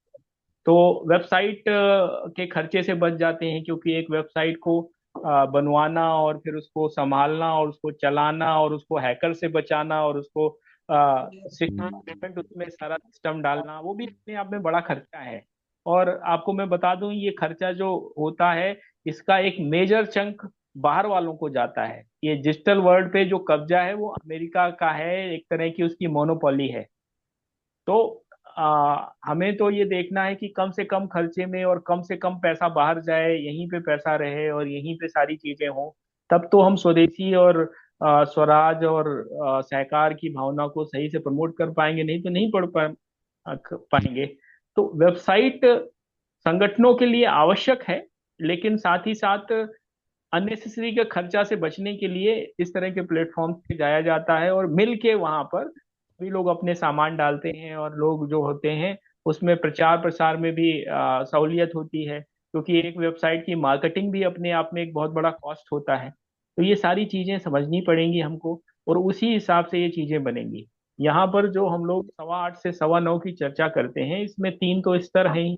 तो वेबसाइट के खर्चे से बच जाते हैं, क्योंकि एक वेबसाइट को बनवाना और फिर उसको संभालना और उसको चलाना और उसको हैकर से बचाना और उसको सिक्योर पेमेंट उसमें सारा सिस्टम डालना, वो भी अपने आप में बड़ा खर्चा है। और आपको मैं बता दूं, ये खर्चा जो होता है इसका एक मेजर चंक बाहर वालों को जाता है। ये डिजिटल वर्ल्ड पे जो कब्जा है वो अमेरिका का है, एक तरह की उसकी मोनोपोली है। तो हमें तो ये देखना है कि कम से कम खर्चे में और कम से कम पैसा बाहर जाए, यहीं पे पैसा रहे और यहीं पे सारी चीजें हों। तब तो हम स्वदेशी और स्वराज और सहकार की भावना को सही से प्रमोट कर पाएंगे, नहीं तो नहीं पाएंगे। तो वेबसाइट संगठनों के लिए आवश्यक है, लेकिन साथ ही साथ अननेसेसरी के खर्चा से बचने के लिए इस तरह के प्लेटफॉर्म पे जाया जाता है और मिल के वहां पर भी लोग अपने सामान डालते हैं और लोग जो होते हैं उसमें प्रचार प्रसार में भी सहूलियत होती है, क्योंकि एक वेबसाइट की मार्केटिंग भी अपने आप में एक बहुत बड़ा कॉस्ट होता है। तो ये सारी चीजें समझनी पड़ेंगी हमको और उसी हिसाब से ये चीजें बनेंगी। यहाँ पर जो हम लोग 8:15 से 9:15 की चर्चा करते हैं, इसमें 3 तो स्तर हैं ही।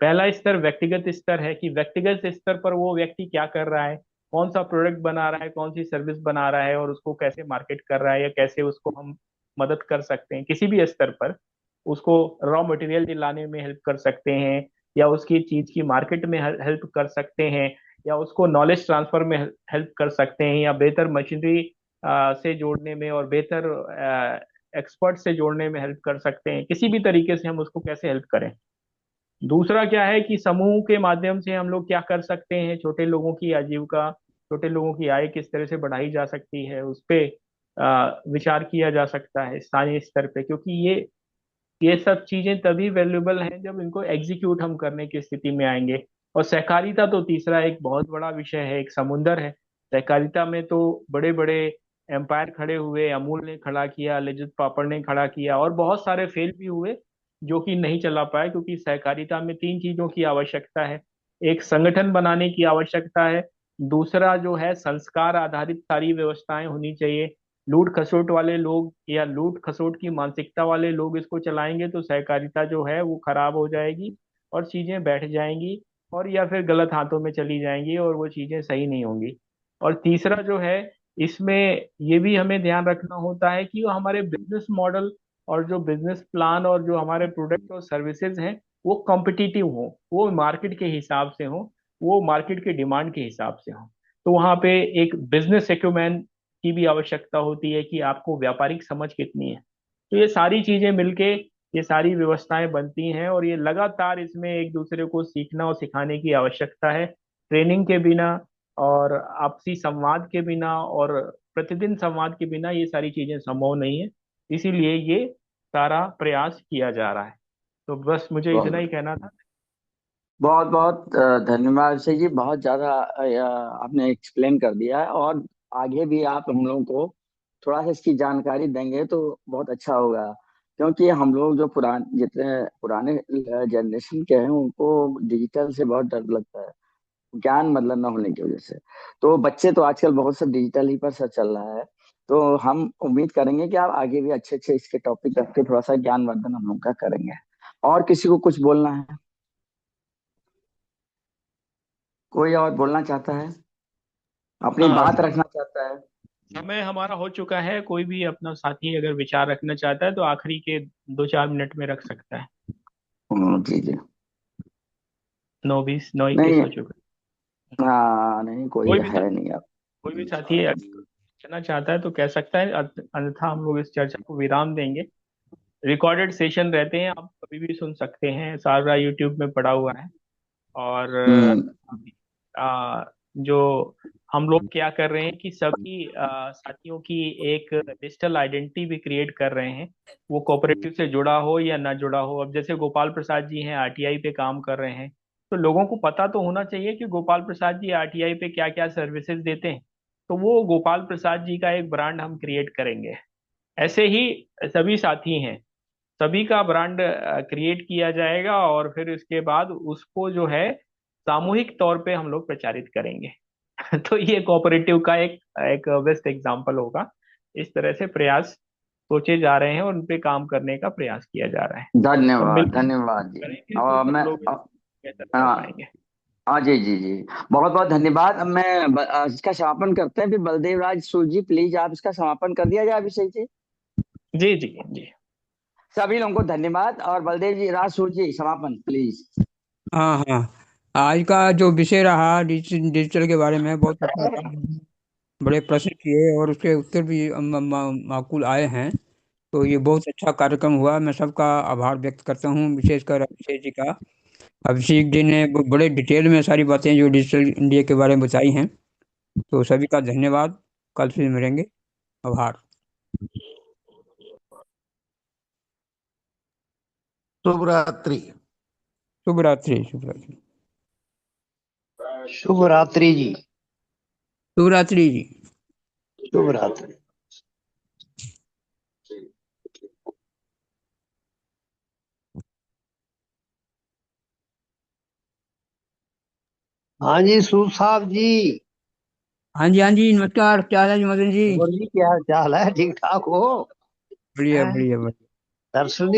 पहला स्तर व्यक्तिगत स्तर है कि व्यक्तिगत स्तर पर वो व्यक्ति क्या कर रहा है, कौन सा प्रोडक्ट बना रहा है, कौन सी सर्विस बना रहा है और उसको कैसे मार्केट कर रहा है या कैसे उसको हम मदद कर सकते हैं किसी भी स्तर पर। उसको रॉ मटेरियल दिलाने में हेल्प कर सकते हैं या उसकी चीज की मार्केट में हेल्प कर सकते हैं या उसको नॉलेज ट्रांसफर में हेल्प कर सकते हैं या बेहतर मशीनरी से जोड़ने में और बेहतर एक्सपर्ट से जोड़ने में हेल्प कर सकते हैं। किसी भी तरीके से हम उसको कैसे हेल्प करें। दूसरा क्या है कि समूह के माध्यम से हम लोग क्या कर सकते हैं, छोटे लोगों की आजीविका, छोटे लोगों की आय किस तरह से बढ़ाई जा सकती है, उस पे विचार किया जा सकता है स्थानीय स्तर पे, क्योंकि ये सब चीजें तभी वैल्यूएबल हैं जब इनको एग्जीक्यूट हम करने की स्थिति में आएंगे। और सहकारिता तो तीसरा एक बहुत बड़ा विषय है, एक समुंदर है। सहकारिता में तो बड़े बड़े एम्पायर खड़े हुए, अमूल ने खड़ा किया, लिज्जत पापड़ ने खड़ा किया और बहुत सारे फेल भी हुए जो कि नहीं चला पाए, क्योंकि सहकारिता में 3 चीजों की आवश्यकता है। एक संगठन बनाने की आवश्यकता है, दूसरा जो है संस्कार आधारित सारी व्यवस्थाएं होनी चाहिए। लूट खसोट वाले लोग या लूट खसोट की मानसिकता वाले लोग इसको चलाएंगे तो सहकारिता जो है वो खराब हो जाएगी और चीजें बैठ जाएंगी और या फिर गलत हाथों में चली जाएंगी और वो चीजें सही नहीं होंगी। और तीसरा जो है, इसमें ये भी हमें ध्यान रखना होता है कि वो हमारे बिजनेस मॉडल और जो बिजनेस प्लान और जो हमारे प्रोडक्ट और सर्विसेज हैं वो कॉम्पिटिटिव हो, वो मार्केट के हिसाब से हो, वो मार्केट के डिमांड के हिसाब से हो। तो वहाँ पे एक बिजनेस एक्यूमेन की भी आवश्यकता होती है कि आपको व्यापारिक समझ कितनी है। तो ये सारी चीजें मिलके ये सारी व्यवस्थाएं बनती हैं और ये लगातार इसमें एक दूसरे को सीखना और सिखाने की आवश्यकता है। ट्रेनिंग के बिना और आपसी संवाद के बिना और प्रतिदिन संवाद के बिना ये सारी चीजें संभव नहीं है। इसीलिए ये सारा प्रयास किया जा रहा है। तो बस मुझे इतना ही बहुत कहना था। बहुत बहुत धन्यवाद अभिषेक जी, बहुत ज्यादा आपने एक्सप्लेन कर दिया है और आगे भी आप हम लोगों को थोड़ा सा इसकी जानकारी देंगे तो बहुत अच्छा होगा। क्योंकि हम लोग जो जितने पुराने जनरेशन के हैं उनको डिजिटल से बहुत डर लगता है। ज्ञान मतलब न होने की वजह से। तो बच्चे तो आजकल बहुत सब डिजिटल ही पर सर चल रहा है। तो हम उम्मीद करेंगे कि आप आगे भी अच्छे अच्छे इसके टॉपिक रख के थोड़ा सा ज्ञानवर्धन हम लोग का करेंगे। और किसी को कुछ बोलना है? कोई और बोलना चाहता है, अपनी बात रखना चाहता है? समय हमारा हो चुका है। कोई भी अपना साथी अगर विचार रखना चाहता है तो आखिरी के 2-4 मिनट में रख सकता है। जी जी। 9:20 9:21 नहीं, हो चुका है। हाँ नहीं, कोई कोई भी है नहीं अब। कोई भी साथी कहना चाहता है तो कह सकता है, अन्यथा हम लोग इस चर्चा को विराम देंगे। रिकॉर्डेड सेशन रहते हैं, आप कभी भी सुन सकते हैं, सारा यूट्यूब में पड़ा हुआ है। और हम्म। आ, जो हम लोग क्या कर रहे हैं कि सभी साथियों की एक डिजिटल आइडेंटिटी भी क्रिएट कर रहे हैं, वो कोऑपरेटिव से जुड़ा हो या ना जुड़ा हो। अब जैसे गोपाल प्रसाद जी हैं, आरटीआई पे काम कर रहे हैं, तो लोगों को पता तो होना चाहिए कि गोपाल प्रसाद जी आरटीआई पे क्या क्या सर्विसेज देते हैं। तो वो गोपाल प्रसाद जी का एक ब्रांड हम क्रिएट करेंगे। ऐसे ही सभी साथी हैं, सभी का ब्रांड क्रिएट किया जाएगा और फिर इसके बाद उसको जो है सामूहिक तौर पे हम लोग प्रचारित करेंगे। तो ये कोऑपरेटिव का एक एक बेस्ट एग्जांपल होगा। इस तरह से प्रयास सोचे जा रहे हैं और उन पे काम करने का प्रयास किया जा रहा है। सब धन्यवाद मिलकर धन्यवाद जी। करेंगे तो और सब मैं लोग बेहतर कर हाँ पाएंगे। हाँ जी जी जी। बहुत बहुत धन्यवाद। अब मैं इसका समापन करते हैं। फिर बलदेव राज सूर जी, प्लीज आप इसका समापन कर दिया जाए अभिषेक जी। जी जी जी। सभी लोगों को धन्यवाद। और बलदेव जी, राज सूर जी, समापन प्लीज। हाँ हाँ, आज का जो विषय रहा डिजिटल के बारे में बहुत अच्छा था। बड़े प्रश्न किए और उसके उत्तर भी माकूल आए हैं। तो ये बहुत अच्छा कार्यक्रम हुआ। मैं सबका आभार व्यक्त करता हूँ, विशेषकर अभिषेक जी का। अभिषेक जी ने बड़े डिटेल में सारी बातें जो डिजिटल इंडिया के बारे में बताई हैं। तो सभी का धन्यवाद। कल फिर मिलेंगे। आभार। शुभ रात्रि। शुभ रात्रि। शुभ रात्रि। शुभ रात्रि जी। शुभ रात्रि जी। शुभ रात्रि। हाँ जी, सूद साहब जी। हाँ जी हाँ जी, नमस्कार। क्या हाल है जी मदन जी? और जी क्या हाल चाल है? ठीक ठाक हो? बढ़िया बढ़िया बढ़िया। दर्शन